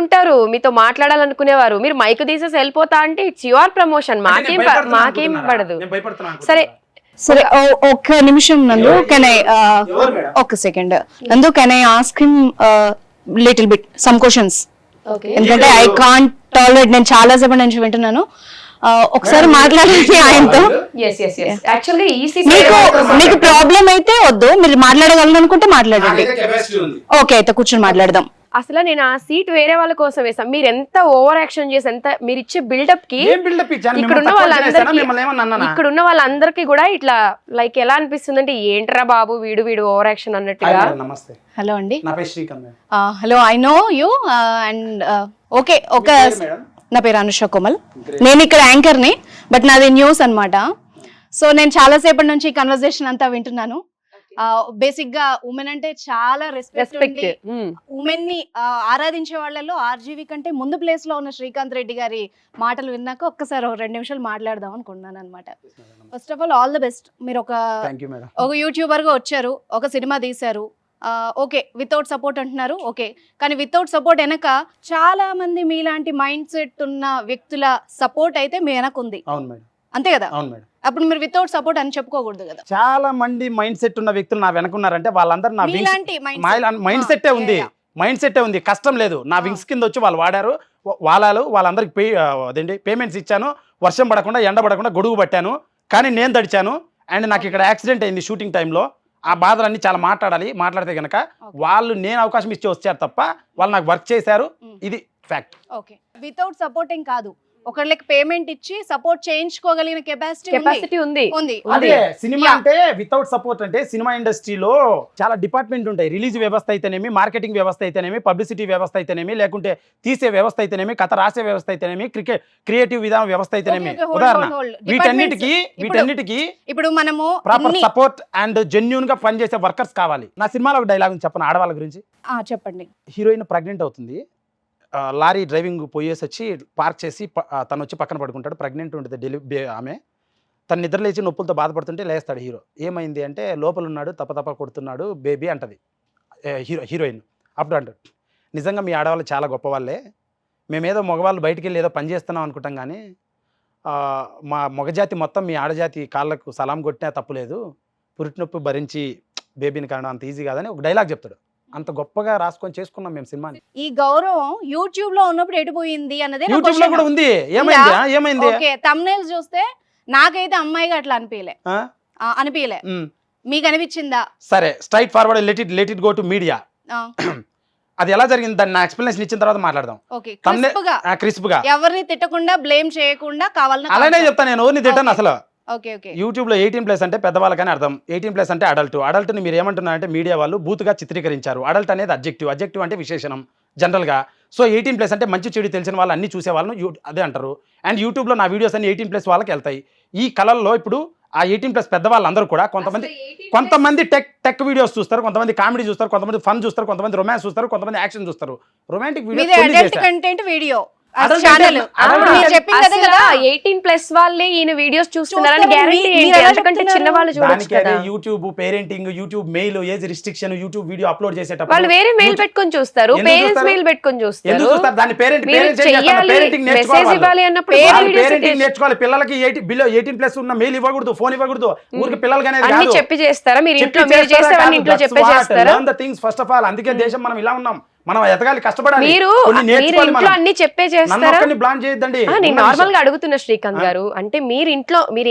ఉంటారు మీతో మాట్లాడాలనుకునేవారు. మీరు మైక్ తీసేసి వెళ్ళిపోతా అంటే ఇట్స్ యువర్ ప్రమోషన్, మాకేం పడదు. సరే ఒక్క నిమిషం నందు, కెన్ ఐ ఒక సెకండ్ నందు, can I ask him little bit some questions? ఎందుకంటే ఐ కాంట్ టాలరేట్. నేను చాలా సేపటి నుంచి వింటున్నాను. ఒకసారి మాట్లాడండి ఆయనతో. మీకు ప్రాబ్లం అయితే వద్దు, మీరు మాట్లాడగలను అనుకుంటే మాట్లాడండి. ఓకే, అయితే కూర్చొని మాట్లాడదాం. అసలు నేను ఆ సీట్ వేరే వాళ్ళ కోసం వేసాను. మీరు ఎంత ఓవర్ యాక్షన్ చేసి ఎంత మీరు ఇచ్చే బిల్డప్ కి ఇక్కడున్న వాళ్ళందరికీ కూడా ఇట్లా లైక్ ఎలా అనిపిస్తుంది అంటే ఏంట్రా బాబు వీడు ఓవర్ యాక్షన్ అన్నట్టుగా. హలో అండి, hello, I know you and okay. నా పేరు అనుష కోమల్. నేను ఇక్కడ యాంకర్ని, బట్ నాది న్యూస్ అన్నమాట. సో నేను చాలా సేపటి నుంచి ఈ కన్వర్సేషన్ అంతా వింటున్నాను. బేసిక్ గా ఉమెన్ అంటే చాలా రెస్పెక్ట్ రెస్పెక్ట్. ఉమెన్ ని ఆరాధించే వాళ్ళలో ఆర్జీవి కంటే ముందు ప్లేస్ లో ఉన్న శ్రీకాంత్ రెడ్డి గారి మాటలు విన్నాక ఒక్కసారి 2 నిమిషాలు మాట్లాడదాం అనుకున్నాను అనమాట. First of all the best. మీరు ఒక యూట్యూబర్ గా వచ్చారు, ఒక సినిమా తీశారు, ఓకే వితౌట్ సపోర్ట్ అంటున్నారు, ఓకే, కానీ వితౌట్ సపోర్ట్ వెనక చాలా మంది మీలాంటి మైండ్ సెట్ ఉన్న వ్యక్తుల సపోర్ట్ అయితే మీ వెనక ఉంది. అవును మేడం. అంతే కదా? అవును మేడం. అప్పుడు మీరు వితౌట్ సపోర్ట్ అని చెప్పుకోకూడదు కదా. చాలా మంది మైండ్ సెట్ ఉన్న వ్యక్తులు నా వెనకున్నారంటే వాళ్ళందరూ నా మైండ్ సెట్టే ఉంది, మైండ్ సెట్టే ఉంది, కష్టం లేదు. నా వింగ్స్ కింద వచ్చి వాళ్ళు వాడారు, వాళ్ళందరికి అదేంటి పేమెంట్స్ ఇచ్చాను, వర్షం పడకుండా ఎండ పడకుండా గొడుగు పట్టాను, కానీ నేను తడిచాను. అండ్ నాకు ఇక్కడ యాక్సిడెంట్ అయింది షూటింగ్ టైంలో. ఆ బాధలన్నీ చాలా మాట్లాడితే కనుక వాళ్ళు నేను అవకాశం ఇచ్చి వచ్చారు తప్ప వాళ్ళు నాకు వర్క్ చేశారు. ఇది ఫ్యాక్ట్. ఓకే, వితౌట్ సపోర్టింగ్ కాదు, ఒకళ్ళకి పేమెంట్ ఇచ్చి సపోర్ట్ చేయించుకోగలిగిన కెపాసిటీ ఉంది. అదే సినిమా అంటే వితౌట్ సపోర్ట్ అంటే సినిమా ఇండస్ట్రీలో చాలా డిపార్ట్మెంట్ ఉంటాయి. రిలీజ్ వ్యవస్థ అయితేనేమి, మార్కెటింగ్ వ్యవస్థ అయితేనేమి, పబ్లిసిటీ వ్యవస్థ అయితేనేమి, లేకుంటే తీసే వ్యవస్థ అయితేనేమి, కథ రాసే వ్యవస్థ అయితేనేమి, క్రియేటివ్ విధానం వ్యవస్థ అయితేనేమి, ఉదాహరణ వీటన్నిటికీ ఇప్పుడు మనము ప్రాపర్ సపోర్ట్ అండ్ జెన్యూన్ గా పనిచేసే వర్కర్స్ కావాలి. నా సినిమాలో ఒక డైలాగ్ చెప్పను ఆడవాళ్ళ గురించి. చెప్పండి. హీరోయిన్ ప్రెగ్నెంట్ అవుతుంది, లారీ డ్రైవింగ్ పోయేసి వచ్చి పార్క్ చేసి తను వచ్చి పక్కన పడుకుంటాడు. ప్రెగ్నెంట్ ఉంటుంది ఆమె. తను నిద్ర లేచి నొప్పులతో బాధపడుతుంటే లేస్తాడు హీరో. ఏమైంది అంటే లోపల ఉన్నాడు, తప్ప కొడుతున్నాడు బేబీ అంటది హీరోయిన్. అప్పుడు అంటాడు, నిజంగా మీ ఆడవాళ్ళు చాలా గొప్ప వాళ్ళే, మేమేదో మగవాళ్ళు బయటికి వెళ్ళి ఏదో పని చేస్తున్నాం అనుకుంటాం, కానీ మా మగజాతి మొత్తం మీ ఆడజాతి కాళ్ళకు సలాం కొట్టినా తప్పులేదు, పురిటి నొప్పి భరించి బేబీని కారణం అంత ఈజీ కాదని ఒక డైలాగ్ చెప్తాడు. అంత గొప్పగా రాసుకొని చేసుకున్నాం మేము సినిమాని. ఈ గౌరవం యూట్యూబ్ లో ఉన్నప్పుడు ఎడిపోయింది అన్నదే యూట్యూబ్ లో కూడా ఉంది. ఏమైంది ఓకే, థంబ్నెయిల్స్ చూస్తే నాకైతే అమ్మాయిగా అట్లా అనిపించలే, మీకు అనిపించిందా? సరే, straight forward, let it go to media. అది ఎలా జరిగింది దాన్ని నా ఎక్స్ప్లెనేషన్ ఇచ్చిన తర్వాత మాట్లాడదాం. క్రిస్ప్ గా ఎవరిని తిట్టకుండా, బ్లేమ్ చేయకుండా కావాలని అలానే చెప్తాను. నేను ఎవరిని తిట్టాను అసలు. యూట్యూబ్ లో 18+ అంటే పెద్దవాళ్ళకని అర్థం, 18+ అంటే అడల్ట్ ని మీరు ఏమంటున్నారంటే మీడియా వాళ్ళు బూతుగా చిత్రీకరించారు. అడల్ట్ అనేది అబ్జెక్టివ్ అంటే విశేషణం జనరల్ గా. సో 18+ అంటే మంచి చెడు తెలిసిన వాళ్ళు అన్ని చూసే వాళ్ళను అదే అంటారు. అండ్ యూట్యూబ్ లో నా వీడియోస్ అన్ని 18+ వాళ్ళకి వెళ్తాయి. ఈ కళల్లో ఇప్పుడు ఆ 18+ పెద్దవాళ్ళందరూ కూడా కొంతమంది టెక్ వీడియోస్ చూస్తారు, కొంతమంది కామెడీ చూస్తారు, కొంతమంది ఫన్ చూస్తారు, కొంతమంది రొమాన్స్ చూస్తారు, కొంతమంది యాక్షన్ చూస్తారు. రొమాంటిక్ వీడియో అసలు 18+ వాళ్ళే ఈయన వీడియోస్ చూస్తున్నారని గ్యారెంటీ ఏంటి? అంతకంటే చిన్న వాళ్ళు చూడొచ్చు కదా. YouTube parenting, YouTube mail, age restriction, YouTube video upload చేసేటప్పుడు వాళ్ళు వేరే మెయిల్ పెట్టుకొని చూస్తారు, పేరెంట్స్ మెయిల్ పెట్టుకొని చూస్తారు. దాని పేరెంటింగ్ నేర్చుకోవాలి. పిల్లలకి 18+ ఉన్న మెయిల్ ఇవ్వకూడదు, ఫోన్ ఇవ్వకూడదు. ఊరికి పిల్లలకి అనేది చెప్పి చేస్తారా? మీరు ఇంట్లో ఇంట్లో చెప్పి చేస్తారా? ఫస్ట్ ఆఫ్ ఆల్ అందుకే దేశం మనం ఇలా ఉన్నాం. మనం ఎదగాలి, కష్టపడాలి. మీరు అన్ని చెప్పే చేస్తారా? నేను నార్మల్ గా అడుగుతున్నా శ్రీకాంత్ గారు, అంటే మీరు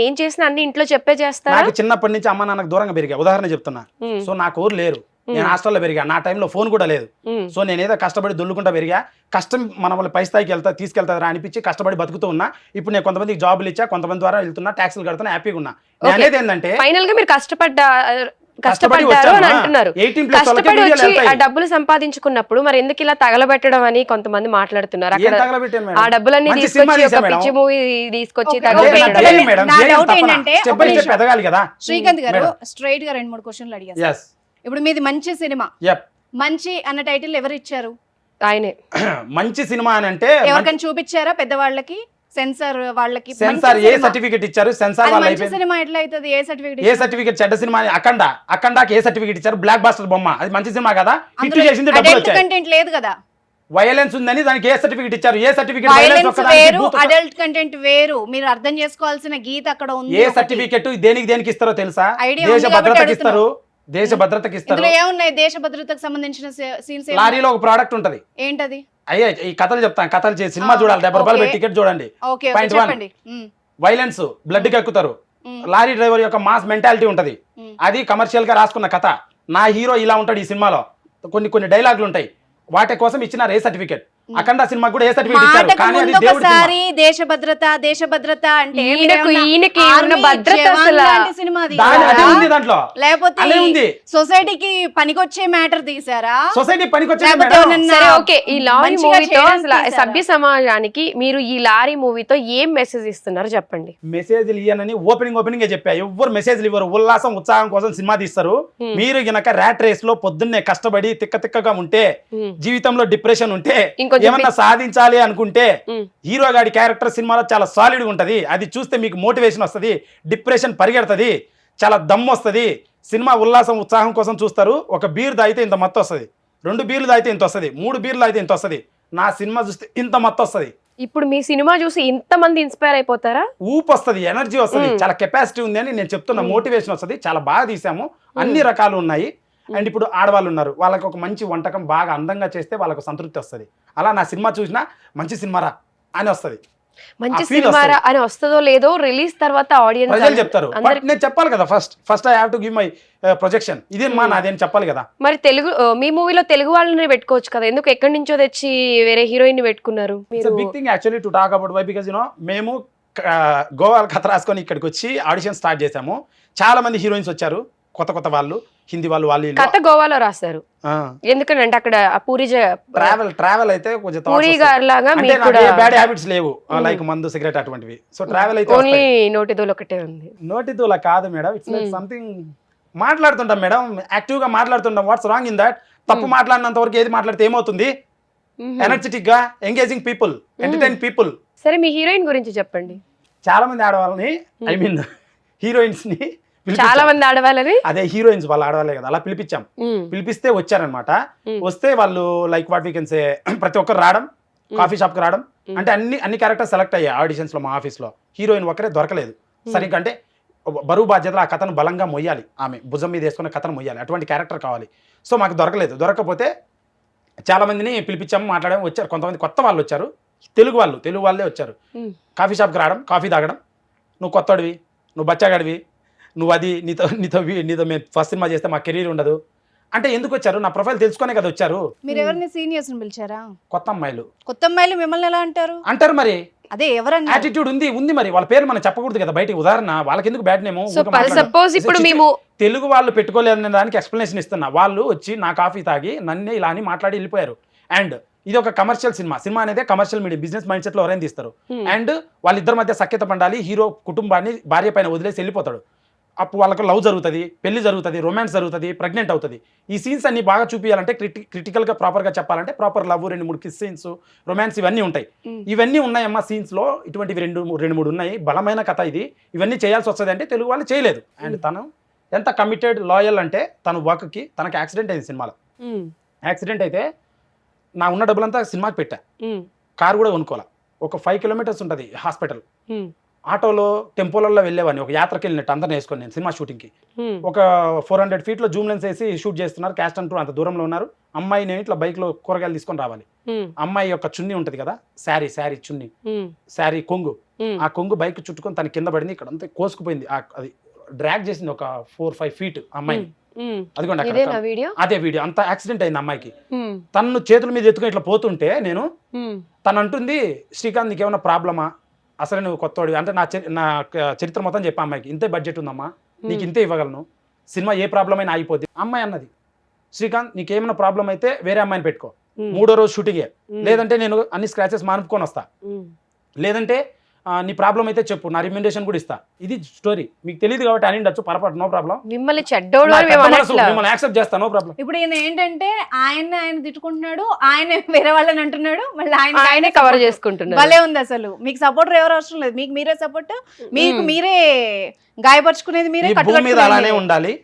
ఏం చేసినా అన్ని ఇంట్లో చెప్పే చేస్తారా? నాకు చిన్నప్పటి నుంచి అమ్మ నాన్నకు దూరంగా పెరిగా, ఉదాహరణ చెప్తున్నా. సో నాకు ఊరు లేరు, నేను హాస్టల్లో పెరిగా, నా టైంలో ఫోన్ కూడా లేదు. సో నేనేదో కష్టపడి దొల్లుకుంటా పెరిగా. కష్టం మన వాళ్ళ పై స్థాయికి తీసుకెళ్తారా అనిపించి కష్టపడి బతుకుతూ ఉన్నా. ఇప్పుడు నేను కొంతమందికి జాబులు ఇచ్చా, కొంతమంది ద్వారా వెళ్తున్నా, ట్యాక్సులు కడుతున్నా, హ్యాపీగా ఉన్నా. అనేది ఏంటంటే ఫైనల్ గా మీరు కష్టపడ్డారు అని అంటున్నారు. కష్టపడి వచ్చి ఆ డబ్బులు సంపాదించుకున్నప్పుడు మరి ఎందుకు ఇలా తగలబెట్టడం అని కొంతమంది మాట్లాడుతున్నారు. అక్కడ ఆ డబ్బులన్నీ తీసుకొచ్చి ఒక పిచ్చి మూవీ తీసుకొచ్చి శ్రీకాంత్ గారు స్ట్రైట్ గా 2-3 క్వశ్చన్లు అడిగారు. ఇప్పుడు మీది మంచి సినిమా, మంచి అన్న టైటిల్ ఎవరు ఇచ్చారు? ఆయనే. మంచి సినిమా అని అంటే ఎవరికైనా చూపించారా? పెద్దవాళ్ళకి సెన్సార్ వాళ్ళకి సెన్సార్ ఏ సర్టిఫికెట్ ఇచ్చారు? సెన్సార్ వాళ్ళ సినిమా ఎట్లా అవుతుంది? A certificate? చెడ్డ సినిమా అఖండాకి ఏ సర్టిఫికెట్ ఇచ్చారు? బ్లాక్ బాస్టర్ బొమ్మ, అది మంచి సినిమా కదా, హిట్ చేసింది, డబ్బులు వచ్చాయి. కంటెంట్ లేదు కదా, వైలెన్స్ ఉందని దానికి ఏ సర్టిఫికెట్ ఇచ్చారు? A certificate? అడల్ట్ కంటెంట్ వేరు, మీరు అర్థం చేసుకోవాల్సిన గీత అక్కడ ఉంది. ఏ సర్టిఫికెట్ దేనికి ఇస్తారో తెలుసా? దేశ భద్రతకి ఇస్తారు, దేశ భద్రతకి ఇస్తారు. ఏమున్నాయి దేశ భద్రతకు సంబంధించిన సీన్స్? లారీలో ఒక ప్రోడక్ట్ ఉంటది, ఏంటది? అయ్యే ఈ కథలు చెప్తాను, కథలు చేసి సినిమా చూడాలి, 70 రూపాయలు పెట్టి టికెట్ చూడండి. పాయింట్ 1, వైలెన్స్, బ్లడ్ కి ఎక్కుతారు. లారీ డ్రైవర్ యొక్క మాస్ మెంటాలిటీ ఉంటది, అది కమర్షియల్ గా రాసుకున్న కథ. నా హీరో ఇలా ఉంటాడు ఈ సినిమాలో, కొన్ని డైలాగులు ఉంటాయి, వాటి కోసం ఇచ్చిన ఏ సర్టిఫికెట్. అఖండ సినిమా కూడా ఏ సర్టిఫికేట్ ఇచ్చారు, మాటకు కానీ అది ముందు దేవుడి ఒకసారి దేశభద్రత అంటే ఈయనకి ఉన్న భద్రత అసలు సినిమా అదే ఉంది దాంట్లో, లేకపోతే అదే ఉంది. సొసైటీకి పనికొచ్చే మ్యాటర్ తీసారా? సొసైటీ పనికొచ్చే లేకపోతే ఎవరన్నా సరే ఓకే, ఈ లారీ మంచిగా మూవీతో చేయడానికి అసలు తీశారా? సభ్య సమాజానికి మీరు ఈ లారీ మూవీతో ఏం మెసేజ్ ఇస్తున్నారు చెప్పండి. మెసేజ్లు ఇయ్యనని ఓపెనింగ్ చెప్పా, ఎవరు మెసేజ్లు ఇవ్వరు, ఉల్లాసం ఉత్సాహం కోసం సినిమా తీస్తారు. మీరు గనక ర్యాట్ రేస్ లో పొద్దున్నే కష్టపడి తిక్కగా ఉంటే, జీవితంలో డిప్రెషన్ ఉంటే, ఇంకొంచెం ఏమన్నా సాధించాలి అనుకుంటే, హీరో గాడి క్యారెక్టర్ సినిమాలో చాలా సాలిడ్ ఉంటది, అది చూస్తే మీకు మోటివేషన్ వస్తది, డిప్రెషన్ పరిగెడుతుంది, చాలా దమ్ము వస్తుంది. సినిమా ఉల్లాసం ఉత్సాహం కోసం చూస్తారు. ఒక బీర్ తాగితే ఇంత మత్తు వస్తుంది, 2 బీర్లు తాగితే ఇంత వస్తుంది, 3 బీర్లు తాగితే ఇంత వస్తుంది. నా సినిమా చూస్తే ఇంత మత్తు వస్తుంది. ఇప్పుడు మీ సినిమా చూసి ఇంతమంది ఇన్స్పైర్ అయిపోతారా? ఊపు వస్తుంది, ఎనర్జీ వస్తుంది, చాలా కెపాసిటీ ఉంది అని నేను చెప్తున్నా. మోటివేషన్ వస్తుంది, చాలా బాగా తీసాము, అన్ని రకాలు ఉన్నాయి. అండ్ ఇప్పుడు ఆడవాళ్ళు ఉన్నారు, వాళ్ళకి ఒక మంచి వంటకం బాగా అందంగా చేస్తే వాళ్ళకు సంతృప్తి వస్తుంది. అలా నా సినిమా చూసినా మంచి సినిమారా అని వస్తుంది, మంచి సినిమా అని వస్తుందో లేదో రిలీజ్ తర్వాత ఆడియన్స్ ప్రజలు చెప్తారు. బట్ నేను చెప్పాలి కదా, first I have to give my projection, ఇదే మా నాదేం చెప్పాలి కదా. మరి తెలుగు మీ మూవీలో తెలుగు వాళ్ళని పెట్టుకోవచ్చు కదా, ఎందుకు ఎక్కడి నుంచో తెచ్చి వేరే హీరోయిన్ ని పెట్టుకున్నారు? Big thing actually to talk about why, because మేము గోవా కథ రాసుకొని ఇక్కడికి వచ్చి ఆడిషన్ స్టార్ట్ చేసాము. చాలా మంది హీరోయిన్స్ వచ్చారు, కొత్త వాళ్ళు, హిందీ వాళ్ళు కథ గోవాలో రాశారు. ఎందుకంటే అక్కడ ట్రావెల్ అయితే కొంచెం పూరి గారి లాగా బ్యాడ్ హ్యాబిట్స్ లేవు, లైక్ మందు సిగరెట్ అటువంటివి. సో ట్రావెల్ అయితే ఓన్లీ నోటిదోలు ఒకటే ఉంది. నోటిదోల కాదు మేడం, ఇట్స్ లైక్ సంథింగ్ మాట్లాడుతుంటాం మేడం, యాక్టివ్ గా మాట్లాడుతుంటాం. What's wrong in that? తప్పు మాట్లాడినంత వరకు ఏది మాట్లాడితే ఏమవుతుంది? ఎనర్జెటిక్ గా ఎంగేజింగ్ పీపుల్, ఎంటర్టైన్ పీపుల్. సరే మీ హీరోయిన్ గురించి చెప్పండి. చాలా మంది ఆడవాళ్ళని, ఐ మీన్ హీరోయిన్స్ ని, చాలా మంది ఆడవాళ్ళని, అదే హీరోయిన్స్ వాళ్ళు ఆడవాళ్ళే కదా, అలా పిలిపించాం. పిలిపిస్తే వచ్చారనమాట. వస్తే వాళ్ళు like what we can say, ప్రతి ఒక్కరు రావడం, కాఫీ షాప్ కి రావడం, అంటే అన్ని క్యారెక్టర్స్ సెలెక్ట్ అయ్యాయి ఆడిషన్స్ లో. మా ఆఫీస్ లో హీరోయిన్ ఒకరే దొరకలేదు. సరిగ్గా అంటే బరువు బాధ్యతలు ఆ కథను బలంగా మొయ్యాలి, ఆమె భుజం మీద వేసుకున్న కథను మొయ్యాలి, అటువంటి క్యారెక్టర్ కావాలి. సో మాకు దొరకలేదు. దొరకకపోతే చాలా మందిని పిలిపించాము, మాట్లాడాము. వచ్చారు కొంతమంది కొత్త వాళ్ళు వచ్చారు, తెలుగు వాళ్ళే వచ్చారు. కాఫీ షాప్కి రావడం, కాఫీ తాగడం, నువ్వు కొత్తడివి, నువ్వు బచ్చాగాడివి, నువ్వు అది నీతో మేము ఫస్ట్ సినిమా చేస్తే మా కెరీర్ ఉండదు అంటే ఎందుకు వచ్చారు? నా ప్రొఫైల్ తెలుసుకునే కదా వచ్చారు. మీరు ఎవరిని సీనియర్స్ ని పిలిచారా? కొత్త అమ్మాయిలు మిమ్మల్ని ఎలా అంటారు? మరి అదే ఎవరన్నా యాటిట్యూడ్ ఉంది మరి, వాళ్ళ పేరు మనం చెప్పకూడదు కదా బయటికి. ఉదాహరణ వాళ్ళకి ఎందుకు బ్యాడ్ నేమ్. సపోజ్ ఇప్పుడు మేము తెలుగు వాళ్ళు పెట్టుకోలేదనే దానికి ఎక్స్ప్లెనేషన్ ఇస్తున్నా. వాళ్ళు వచ్చి నా కాఫీ తాగి నన్నే ఇలా అని మాట్లాడి వెళ్ళిపోయారు. అండ్ ఇది ఒక కమర్షియల్ సినిమా అనేది commercial medium, business mind set లో ఎవరైనా తీస్తారు. అండ్ వాళ్ళిద్దరి మధ్య సఖ్యత పండాలి. హీరో కుటుంబాన్ని భార్య పైన వదిలేసి వెళ్ళిపోతాడు. అప్పుడు వాళ్ళకు లవ్ జరుగుతుంది, పెళ్లి జరుగుతుంది, రొమాన్స్ జరుగుతుంది, ప్రెగ్నెంట్ అవుతుంది. ఈ సీన్స్ అన్ని బాగా చూపించాలంటే, క్రిటికల్గా ప్రాపర్గా చెప్పాలంటే proper love, 2-3 kiss scenes, romance ఇవన్నీ ఉంటాయి. ఇవన్నీ ఉన్నాయమ్మా సీన్స్లో. ఇటువంటివి 2-3 ఉన్నాయి. బలమైన కథ ఇది. ఇవన్నీ చేయాల్సి వస్తుంది అంటే తెలుగు వాళ్ళు చేయలేదు. అండ్ తను ఎంత కమిటెడ్, లాయల్ అంటే తన వర్క్కి. తనకి యాక్సిడెంట్ అయింది సినిమాలో. యాక్సిడెంట్ అయితే నా ఉన్న డబ్బులంతా సినిమాకి పెట్టా. కారు కూడా కొనుక్కోవాలా. ఒక 5 కిలోమీటర్స్ ఉంటుంది హాస్పిటల్. ఆటోలో టెంపోలలో వెళ్ళేవాడిని, ఒక యాత్రకి వెళ్ళినట్టు అందరిని వేసుకొని నేను సినిమా షూటింగ్కి. ఒక 400 ఫీట్లో జూమ్ లెన్స్ వేసి షూట్ చేస్తున్నారు. క్యాస్ట్ అంటూ అంత దూరంలో ఉన్నారు. అమ్మాయి నేను ఇట్లా బైక్లో కూరగాయలు తీసుకొని రావాలి. అమ్మాయి యొక్క చున్నీ ఉంటుంది కదా, శారీ చున్నీ, శారీ కొంగు, ఆ కొంగు బైక్ చుట్టుకొని తన కింద పడింది. ఇక్కడ అంతా కోసుకుపోయింది. అది డ్రాగ్ చేసింది ఒక 4-5 ఫీట్ అమ్మాయిని. అదిగోండి అదే వీడియో. అంత యాక్సిడెంట్ అయింది అమ్మాయికి. తను చేతుల మీద ఎత్తుకొని ఇట్లా పోతుంటే నేను, తను అంటుంది, శ్రీకాంత్ నీకేమైనా ప్రాబ్లమా, అసలు నువ్వు కొత్తవాడు అంటే నా చరిత్ర మొత్తం చెప్పా అమ్మాయికి. ఇంతే బడ్జెట్ ఉందమ్మా, నీకు ఇంతే ఇవ్వగలను, సినిమా ఏ ప్రాబ్లం అయినా ఆగిపోద్ది. అమ్మాయి అన్నది, శ్రీకాంత్ నీకేమైనా ప్రాబ్లం అయితే వేరే అమ్మాయిని పెట్టుకో, 3వ రోజు షూటింగే, లేదంటే నేను అన్ని స్క్రాచెస్ మానుకొని వస్తా, లేదంటే నీ ప్రాబ్లం అయితే చెప్పు, నా రికమెండేషన్ కూడా ఇస్తా. ఇది స్టోరీ. మీకు తెలియదు కాబట్టి అని ఉండొచ్చు, పొరపాటు, నో ప్రాబ్లం. మిమ్మల్ని యాక్సెప్ట్ చేస్తా, నో ప్రాబ్లం. ఇప్పుడు ఈయన ఏంటంటే ఆయన తిట్టుకుంటున్నాడు, ఆయన వేరే వాళ్ళని అంటున్నాడు, మళ్ళీ ఆయనే కవర్ చేసుకుంటున్నాడు. భలే ఉంది అసలు. మీకు సపోర్టర్ ఎవరు అవసరం లేదు, మీకు మీరే సపోర్ట్. మీకు మీరే గాయపరుచుకునేది మీరే, అలానే ఉండాలి.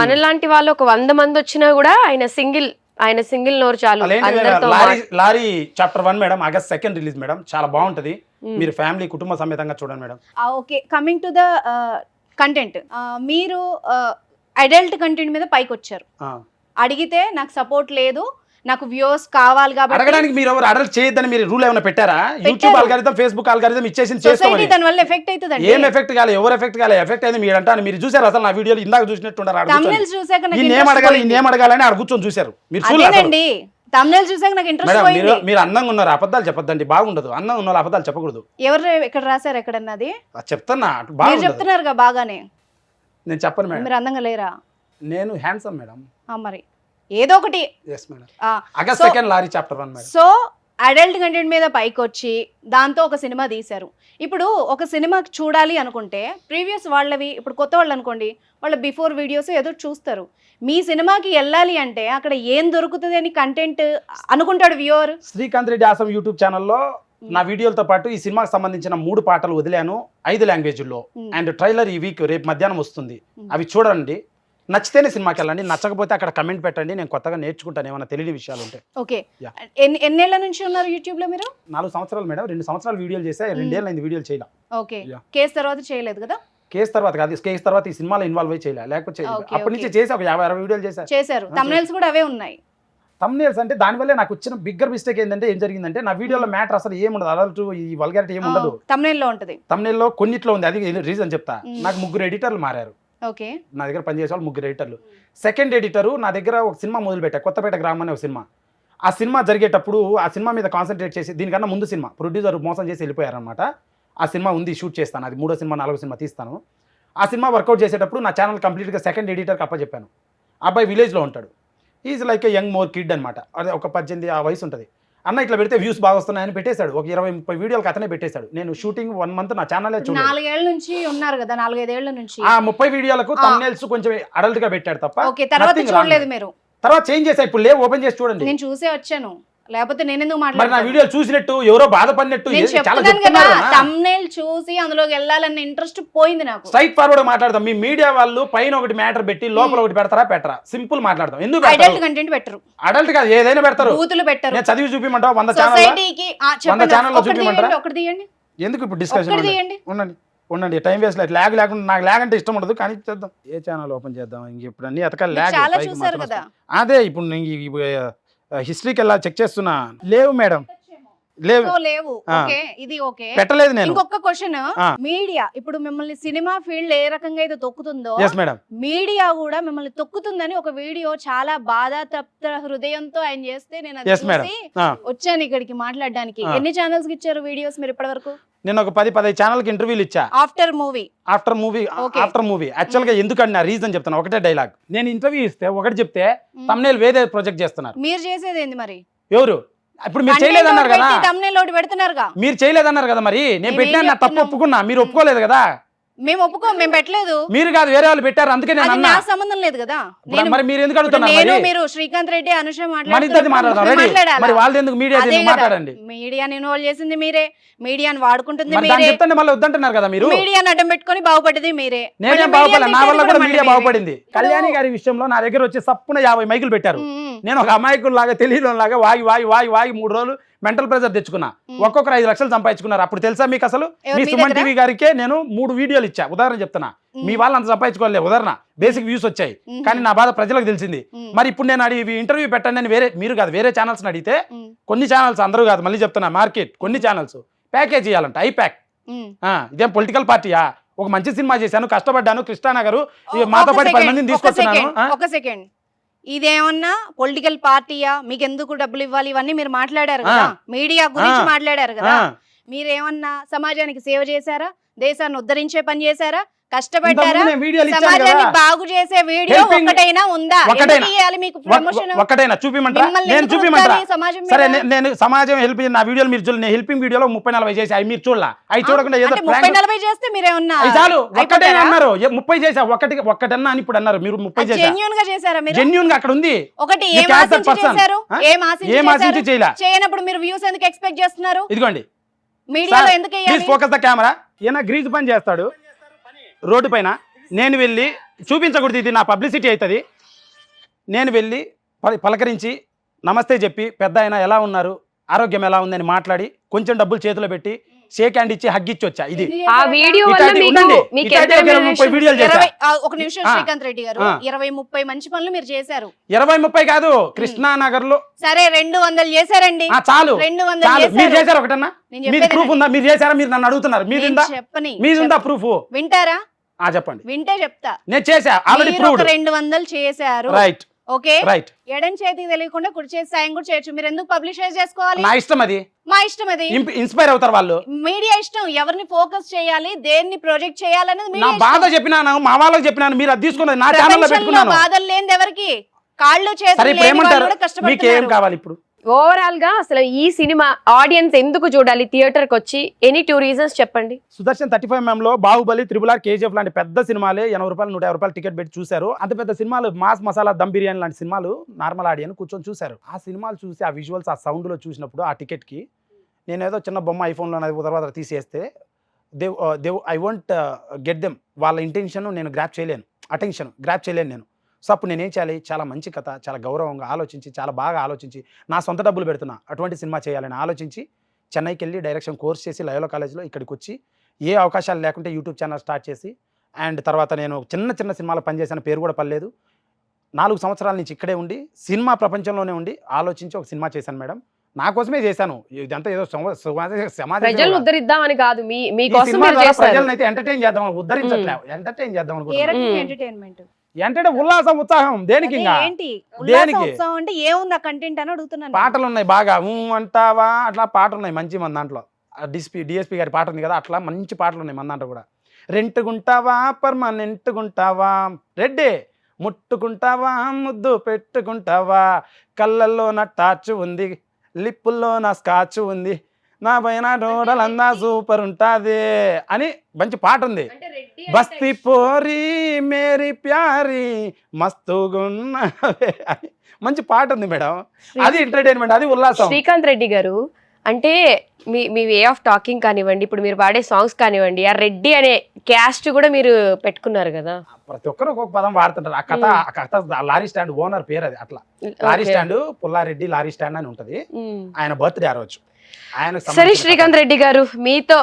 మనలాంటి వాళ్ళు ఒక 100 మంది వచ్చినా కూడా ఆయన సింగిల్ నోరు చాలు. Lorry chapter 1 madam, August 2 release madam. చాలా బాగుంటది. మీరు ఫ్యామిలీ కుటుంబ సమేతంగా చూడండి madam. Okay, coming to the content. మీరు అడల్ట్ కంటెంట్ మీద పైకి వచ్చారు. అడిగితే నాకు సపోర్ట్ లేదు, నాకు వ్యూస్ కావాలి కాబట్టి. అడగడానికి మీరు ఎవరు అడల్ట్ చేయొద్దని మీరు రూల్ ఏమైనా పెట్టారా? యూట్యూబ్ ఆల్గారిథం, ఫేస్బుక్ ఆల్గారిథం ఇచ్చేసి చేసుకోవాలి. దాని వల్ల ఎఫెక్ట్ అవుతుంది. ఏం ఎఫెక్ట్ కాలేదు, ఎవరు ఎఫెక్ట్ కాలేదు, ఎఫెక్ట్ అయింది మీరు అంటారు. మీరు చూసారు అసలు నా వీడియోలు ఇందాక చూసినట్టున్నారు. ఈ నేమ్ అడగాలని ఆడ కూర్చొని చూసారు మీరు. చూడండి, తమిళ చూసాక నాకు ఇంట్రెస్ట్ మేడం పోయింది. మీరు అందంగా ఉన్నారు, అబద్ధాలు చెప్పొద్దండి, బాగుండదు. అందంగా ఉన్న అబద్ధాలు చెప్పకూడదు. ఎవరు ఎక్కడ రాశారు ఎక్కడన్నది? చెప్తున్నా మీరు బాగుండదు. చెప్తున్నారుగా బాగానే. నేను చెప్పను మేడం. మీరు అందంగా లేరా? నేను హ్యాండ్సమ్ మేడం. మరి ఏదో ఒకటి. Yes madam. August 2 lorry chapter 1 madam. So adult content మీద పైకి వచ్చి దాంతో ఒక సినిమా తీశారు. ఇప్పుడు ఒక సినిమా చూడాలి అనుకుంటే ప్రీవియస్ వాళ్ళవి, ఇప్పుడు కొత్త వాళ్ళు అనుకోండి, వాళ్ళ బిఫోర్ వీడియోస్ ఏదో చూస్తారు. మీ సినిమాకి వెళ్ళాలి అంటే అక్కడ ఏం దొరుకుతుంది అని కంటెంట్ అనుకుంటాడు viewer. Srikanth Reddy awesome YouTube ఛానల్లో నా వీడియోలతో పాటు ఈ సినిమాకి సంబంధించిన 3 పాటలు వదిలాను 5 లాంగ్వేజ్ల్లో. అండ్ ట్రైలర్ ఈ వీక్ రేపు మధ్యాహ్నం వస్తుంది. అవి చూడండి, నచ్చితేనే సినిమాకి వెళ్ళండి, నచ్చకపోతే అక్కడ కమెంట్ పెట్టండి, నేను కొత్తగా నేర్చుకుంటాను ఏమైనా తెలియని విషయాలు ఉంటే. ఓకే, ఎన్నేళ్ల నుంచి ఉన్నారు యూట్యూబ్ లో మీరు? 4 సంవత్సరాలు మేడం. 2 సంవత్సరాలు వీడియోలు చేసా, 2 ఏళ్ళు అయింది వీడియోలు చేయాలి. ఓకే, కేసు తర్వాత చేయలేదు కదా? కేసు తర్వాత కాదు, కేసు తర్వాత ఈ సినిమాలో ఇన్వాల్వ్ అయ్యి చేయాలి, లేకపోతే చేయలేదు. అప్పటి నుంచి చేసి ఒక 50-60 వీడియోలు చేశారు. తమ్నెయిల్స్ కూడా అవే ఉన్నాయి. తమ్నెయిల్స్ అంటే దానివల్లే నాకు వచ్చిన బిగ్గర్ మిస్టేక్ ఏంటంటే, ఏం జరిగిందంటే నా వీడియోలో మ్యాటర్ అసలు ఏముండదు, అడల్ట్ ఈ వల్గారిటీ ఏముండదు. తమ్నెయిల్ లో ఉంటది. తమ్నెయిల్లో కొన్నిట్లో ఉంది, అది రీజన్ చెప్తా. నాకు 3 ఎడిటర్లు మారారు. ఓకే, నా దగ్గర పనిచేసే వాళ్ళు 3 ఎడిటర్లు. సెకండ్ ఎడిటరు నా దగ్గర ఒక సినిమా మొదలుపెట్టా, కొత్తపేట గ్రామం అనే ఒక సినిమా. ఆ సినిమా జరిగేటప్పుడు ఆ సినిమా మీద కాన్సన్ట్రేట్ చేసి, దీనికన్నా ముందు సినిమా ప్రొడ్యూసర్ మోసం చేసి వెళ్ళిపోయారనమాట. ఆ సినిమా ఉంది, షూట్ చేస్తాను, అది 3వ సినిమా 4వ సినిమా తీస్తాను. ఆ సినిమా వర్కౌట్ చేసేటప్పుడు నా ఛానల్ కంప్లీట్గా సెకండ్ ఎడిటర్కి అప్పచెప్పాను. అబ్బాయి విలేజ్లో ఉంటాడు, is like A young more kid అనమాట. అదే ఒక 18 ఆ వయసు ఉంటుంది. అన్న ఇట్లా పెడితే వ్యూస్ బాగా వస్తున్నాయని పెట్టేశాడు. ఒక 20-30 వీడియోలకు అతనే పెట్టేశాడు. నేను షూటింగ్ 1 మంత్ నా ఛానలే చూడలేదు. 4 ఏళ్ల నుంచి ఉన్నారు కదా, 4-5 ఏళ్ల నుంచి. ఆ 30 వీడియోలకు తమ్నెయిల్స్ కొంచెం అడల్ట్ గా పెట్టాడు తప్ప. ఓకే, తర్వాత చూడలేదు మీరు? తర్వాత చేంజ్ చేసా, ఇప్పుడు లేవు, ఓపెన్ చేసి చూడండి. నేను చూసే వచ్చాను, లేకపోతే నేను ఎందుకు మరి నా మాట్లాడతాను? వీడియోలు చూసినట్టు ఎవరో బాధపడినట్టు నేను చాలా చెప్తున్నాను కదా, చెప్తున్నారు. తమ్నెయిల్ చూసి అందులోకి వెళ్ళాలన్న ఇంట్రెస్ట్ పోయింది నాకు. స్ట్రైట్ ఫార్వర్డ్ మాట్లాడదాం. మీ మీడియా వాళ్ళు పైన ఒకటి మ్యాటర్ పెట్టి లోపల ఒకటి పెడతారా పెట్టరా? సింపుల్ మాట్లాడదాం. ఎందుకు అడల్ట్ కంటెంట్ పెట్టరు, అడల్ట్ కాదు ఏదైనా పెడతారు. బూతులు పెట్టరు. నేను చదివి చూపిమంటావా 100 సొసైటీకి ఛానల్లో చూపిమంటారా? ఒకటి తీయండి. ఎందుకు ఇప్పుడు డిస్కషన్? ఉండండి, టైం వేస్ట్ లేదు. ల్యాగ్ లేకుండా, నాకు ల్యాగ్ అంటే ఇష్టం ఉండదు, కానీ చేద్దాం. ఏ ఛానల్ ఓపెన్ చేద్దాం? ఇంక ఇప్పుడు అన్ని ఎతకాలి, ల్యాగ్ చాలా చూసారు కదా. అదే ఇప్పుడు హిస్టరీకి వెళ్ళా చెక్ చేస్తున్నా, లేవు మేడం, లేవు. ఓకే, ఇది ఓకే, పెట్టలేదు నేను. ఇంకొక క్వశ్చన్, మీడియా ఇప్పుడు మిమ్మల్ని సినిమా ఫీల్డ్ ఏ రకంగా అయితే తొక్కుతుందో, మీడియా కూడా మిమ్మల్ని తొక్కుతుందని ఒక వీడియో చాలా బాధాతప్త హృదయంతో ఆయన చేస్తే నేను అది చూసి వచ్చాను ఇక్కడికి మాట్లాడడానికి. ఎన్ని ఛానల్స్ కి ఇచ్చారు వీడియోస్ మీరు ఇప్పటి వరకు? నేను ఒక 10-15 ఛానల్కి ఇంటర్వ్యూలు ఇచ్చా. ఆఫ్టర్ మూవీ యాక్చువల్ గా ఎందుకన్నా రీజన్ చెప్తాను, ఒకటే డైలాగ్. నేను ఇంటర్వ్యూ ఇస్తే ఒకటి చెప్తే తమ్నెయిల్ వేరే ప్రొజెక్ట్ చేస్తున్నారు. మీరు చేసేది ఏంది మరి? ఎవరు? ఇప్పుడు మీరు చేయలేదన్నారు కదా, పెడుతున్నారుగా. మీరు చేయలేదన్నారు కదా, మరి నేను పెట్టినా నా తప్పు ఒప్పుకున్నా, మీరు ఒప్పుకోలేదు కదా. మేము మేము పెట్టలేదు. మీరు కాదు, వేరే వాళ్ళు పెట్టారు, అందుకే నేను అన్నా. నా సంబంధం లేదు కదా. మరి మీరు ఎందుకు అడుగుతున్నారు? మీరు శ్రీకాంత్ రెడ్డి, అనుష మరి వాళ్ళు ఎందుకు మీడియా మాట్లాడండి? మీడియాని ఇన్వాల్వ్ చేసింది మీరే, మీడియాని వాడుకుంటుంది మీరే. చెప్తాను మళ్ళీ వద్దంటున్నారు కదా మీరు. మీడియాని అడ్డం పెట్టుకొని బాగుపడింది మీరే. నేనేం బాగుపడలేదు, నా వల్ల కూడా మీడియా బాగుపడింది. కళ్యాణి గారి విషయంలో నా దగ్గర వచ్చి సప్పున 50 మైకులు పెట్టారు. నేను ఒక అమాయకుల్లాగా తెలియలాగా వాగి 3 రోజులు మెంటల్ ప్రెజర్ తెచ్చుకున్నా. ఒక్కొక్కరు 5 లక్షలు సంపాదించుకున్నారు. అప్పుడు తెలుసా మీకు? అసలు మీ సుమన్ టీవీ గారికే నేను 3 వీడియోలు ఇచ్చా. ఉదాహరణ చెప్తున్నా, మీ వాళ్ళు అంత సంపాదించుకోలేదు. ఉదాహరణ బేసిక్ వ్యూస్ వచ్చాయి, కానీ నా బాధ ప్రజలకు తెలిసింది. మరి ఇప్పుడు నేను అడిగి ఇంటర్వ్యూ పెట్టండి అని మీరు కాదు వేరే ఛానల్స్ అడిగితే, కొన్ని ఛానల్స్, అందరూ కాదు మళ్ళీ చెప్తున్నా, మార్కెట్ కొన్ని ఛానల్స్ ప్యాకేజ్ ఇవ్వాలంట, ఐప్యాక్. ఇదేం పొలిటికల్ పార్టీయా? ఒక మంచి సినిమా చేశాను, కష్టపడ్డాను, కృష్ణానగర్ మాతో పాటు 10 మందిని తీసుకొచ్చాను. ఒక సెకండ్, ఇదేమన్నా పొలిటికల్ పార్టీయా? మీకు ఎందుకు డబ్బులు ఇవ్వాలి? ఇవన్నీ మీరు మాట్లాడారు కదా, మీడియా గురించి మాట్లాడారు కదా. మీరేమన్నా సమాజానికి సేవ చేశారా? దేశాన్ని ఉద్ధరించే పని చేశారా? కష్టపడ్డారా? సమాజాన్ని బాగు చేసే వీడియో ఒకటైనా ఉందా? ఒకటైనా చూపిమంటారా? నేను చూపిమంటారా? సరే, నేను సమాజం హెల్ప్ నా వీడియోలు మీరు చూడండి. హెల్పింగ్ వీడియోలో 30-40 చేసి అవి మీరు చూడాల. అవి చూడకుండా ఏదో 30-40 చేస్తే మీరేమన్నా చాలు ఒక్కటైనా అన్నారు. 30 చేసా, ఒకటన్నా అని ఇప్పుడు అన్నారు. మీరు 30 చేశారు. జెన్యూన్ గా చేశారా? మీరు జెన్యూన్ గా అక్కడ ఉంది. ఒకటి ఏం ఆశించి చేయలా? చేయనప్పుడు మీరు వ్యూస్ ఎందుకు ఎక్స్పెక్ట్ చేస్తున్నారు? ఇదిగోండి, మీడియాలో ఎందుకు ప్లీజ్ ఫోకస్ ద కెమెరా. ఈయన గ్రీజ్ పని చేస్తాడు రోడ్డు పైన. నేను వెళ్ళి చూపించకూడదు, ఇది నా పబ్లిసిటీ అవుతుంది. నేను వెళ్ళి పలకరించి నమస్తే చెప్పి, పెద్ద ఆయన ఎలా ఉన్నారు, ఆరోగ్యం ఎలా ఉందని మాట్లాడి, కొంచెం డబ్బులు చేతిలో పెట్టి షేక్ హ్యాండ్ ఇచ్చి హగ్ ఇచ్చి వచ్చా. ఇది ఆ వీడియో వల్ల మీకు 30 వీడియోలు చేశా. ఒక నిమిషం శ్రీకాంత్ రెడ్డి గారు, 20-30 మంచి పనులు మీరు చేశారు. 20-30 కాదు, కృష్ణానగర్ లో సరే 200 చేశారండి. చాలు, 200 మీరు చేశారు ఒకటన్నా? మీకు ప్రూఫ్ ఉందా? మీరు చేశారా? మీరు నన్ను అడుగుతున్నారు, మీదుందా ప్రూఫ్? వింటారా? చెప్పండి. వింటే చెప్తా. నేను చేశా, ఆల్రెడీ ప్రూవ్డ్. 200 చేశారు, రైట్. Okay right. ఎడం చేతికి తెలియకుండా కుడి చేతి సాయం కూడా చేయొచ్చు. మీరు ఎందుకు పబ్లిషైజ్ చేసుకోవాలి? నా ఇష్టం అది. మా ఇష్టం అది. ఇన్స్పైర్ అవుతారు వాళ్ళు. మీడియా ఇష్టం. ఎవరిని ఫోకస్ చేయాలి, దేన్ని ప్రొజెక్ట్ చేయాలనేది నా మీడియా బాధ చెప్పినాను, మా వాళ్ళకి చెప్పినాను, మీరు అది తీసుకున్నది నా ఛానల్లో పెట్టుకున్నాను. బాధలు లేనిది ఎవరికి? కాళ్ళు సరే చేతులు ఇప్పుడు లేని వాళ్ళు ఏమంటారు, కూడా మీకు ఏం కష్టపడుతున్నారు. కావాలి ఇప్పుడు? ఓవరాల్ గా అసలు ఈ సినిమా ఆడియన్స్ ఎందుకు చూడాలి థియేటర్ కి వచ్చి? ఎనీ 2 రీజన్స్ చెప్పండి. సుదర్శన్ 35mm లో బాహుబలి, త్రిబుల్ KGF లాంటి పెద్ద సినిమాలే 80 రూపాయలు 150 రూపాయలు టికెట్ పెట్టి చూశారు. అంత పెద్ద సినిమాలు, మాస్ మసాలా, దమ్ బిర్యానీ లాంటి సినిమాలు నార్మల్ ఆడియన్ కూర్చొని చూశారు. ఆ సినిమాలు చూసి ఆ విజువల్స్, ఆ సౌండ్ లో చూసినప్పుడు ఆ టికెట్ కి నేను ఏదో చిన్న బొమ్మ ఐఫోన్లో తర్వాత తీసేస్తే ఐ వోంట్ గెట్ దెమ్. వాళ్ళ ఇంటెన్షన్ నేను గ్రాప్ చేయలేను, అటెన్షన్ గ్రాప్ చేయలేను నేను. సో అప్పుడు నేనేం చేయాలి? చాలా మంచి కథ, చాలా గౌరవంగా ఆలోచించి, చాలా బాగా ఆలోచించి, నా సొంత డబ్బులు పెడుతున్నా అటువంటి సినిమా చేయాలని ఆలోచించి చెన్నైకి వెళ్ళి డైరెక్షన్ కోర్స్ చేసి లయోలా కాలేజ్లో ఇక్కడికి వచ్చి ఏ అవకాశాలు లేకుంటే యూట్యూబ్ ఛానల్ స్టార్ట్ చేసి, అండ్ తర్వాత నేను చిన్న చిన్న సినిమాలు పనిచేసిన పేరు కూడా పర్లేదు. 4 సంవత్సరాల నుంచి ఇక్కడే ఉండి సినిమా ప్రపంచంలోనే ఉండి ఆలోచించి ఒక సినిమా చేశాను మేడం. నా కోసమే చేశాను ఇదంతా. ఏదో సమాజం ప్రజలను ఉద్ధరిద్దామని కాదు, మీ కోసం సినిమా మీరు ద్వారా చేస్తారు. ప్రజలను అయితే ఎంటర్టైన్ చేద్దాం, ఉద్ధరించట్లేదు, ఎంటర్టైన్ చేద్దాం ఏ అనుకుంటున్నాను. రకంగా ఎంటర్టైన్మెంట్? ఏంటంటే ఉల్లాసం, ఉత్సాహం. దేనికి? ఇంకా ఏంటి ఉల్లాసం దేనికి? ఉత్సాహం అంటే ఏముంది ఆ కంటెంట్ అని అడుగుతున్నాను. పాటలు ఉన్నాయి బాగా, అంటావా అట్లా పాటలు ఉన్నాయి మంచి మన దాంట్లో. డిఎస్పి గారి పాట ఉంది కదా, అట్లా మంచి పాటలు ఉన్నాయి మన దాంట్లో కూడా. రెంట్గుంటావా పర్మనెంట్గుంటావా, రెడ్డే ముట్టుకుంటావా ముద్దు పెట్టుకుంటావా, కళ్ళల్లో నా టాచ్ ఉంది, లిప్పుల్లో నా స్కాచ్ ఉంది, నా పైన టోటల్ అందా సూపర్ ఉంటుంది అని మంచి పాట ఉంది. బస్తీ పోరి మేరీ ప్యారి మస్తుగున్నవే అని మంచి పాట ఉంది మేడం. అది ఎంటర్టైన్మెంట్, అది ఉల్లాసం. శ్రీకాంత్ రెడ్డి గారు అంటే మీ వే ఆఫ్ టాకింగ్ కానివ్వండి, ఇప్పుడు మీరు పాడే సాంగ్స్ కానివ్వండి, ఆ రెడ్డి అనే క్యాస్ట్ కూడా మీరు పెట్టుకున్నారు కదా. ప్రతి ఒక్కరు ఒక్కొక్క పదం వాడుతుంటారు. ఆ కథ లారీ స్టాండ్ ఓనర్ పేరు అది. అట్లా lorry stand, Pulla Reddy lorry stand అని ఉంటది. ఆయన బర్త్డే ఆ రోజు. ఆయన సరే శ్రీకాంత్ రెడ్డి గారు, మీతో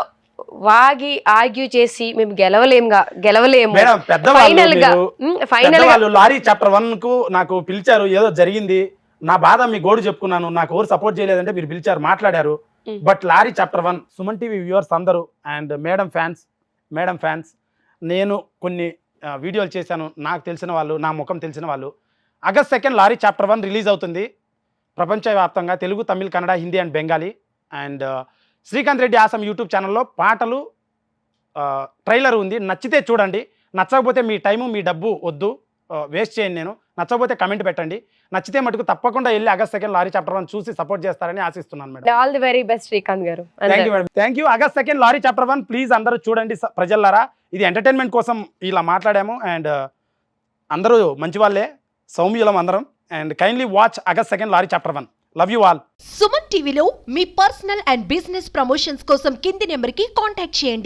వాగి ఆర్గ్యూ చేసి మేము గెలవలేము మేడం. పెద్దవాళ్ళు లారీ చాప్టర్ 1 కు నాకు పిలిచారు, ఏదో జరిగింది, నా బాధ మీ గోడు చెప్పుకున్నాను, నాకు ఎవరు సపోర్ట్ చేయలేదంటే మీరు పిలిచారు, మాట్లాడారు. But lorry chapter 1 Suman TV viewers అందరూ అండ్ మేడం ఫ్యాన్స్ నేను కొన్ని వీడియోలు చేశాను, నాకు తెలిసిన వాళ్ళు, నా ముఖం తెలిసిన వాళ్ళు. ఆగస్ట్ 2 లారీ చాప్టర్ 1 రిలీజ్ అవుతుంది ప్రపంచవ్యాప్తంగా, Telugu, Tamil, Kannada, Hindi and Bengali. And Srikanth Reddy awesome YouTube ఛానల్లో పాటలు, ట్రైలర్ ఉంది, నచ్చితే చూడండి. నచ్చకపోతే మీ టైము మీ డబ్బు వద్దు, వేస్ట్ చేయండి. నేను నచ్చకపోతే కమెంట్ పెట్టండి, నచ్చితే మటుకు తప్పకుండా వెళ్ళి ఆగస్ట్ 2 లారీ చాప్టర్ 1 చూసి సపోర్ట్ చేస్తారని ఆశిస్తున్నాను madam. All the very best Srikanth garu. Thank you madam, thank you. August 2 lorry chapter 1 please అందరూ చూడండి ప్రజల్లారా. ఇది ఎంటర్టైన్మెంట్ కోసం ఇలా మాట్లాడాము, అండ్ అందరూ మంచి వాళ్ళే, సౌమ్యులం అందరం. And kindly watch August 2 lorry chapter 1. Love you all. Suman టీవీలో మీ పర్సనల్ అండ్ బిజినెస్ ప్రమోషన్స్ కోసం కింది నెంబర్కి కాంటాక్ట్ చేయండి.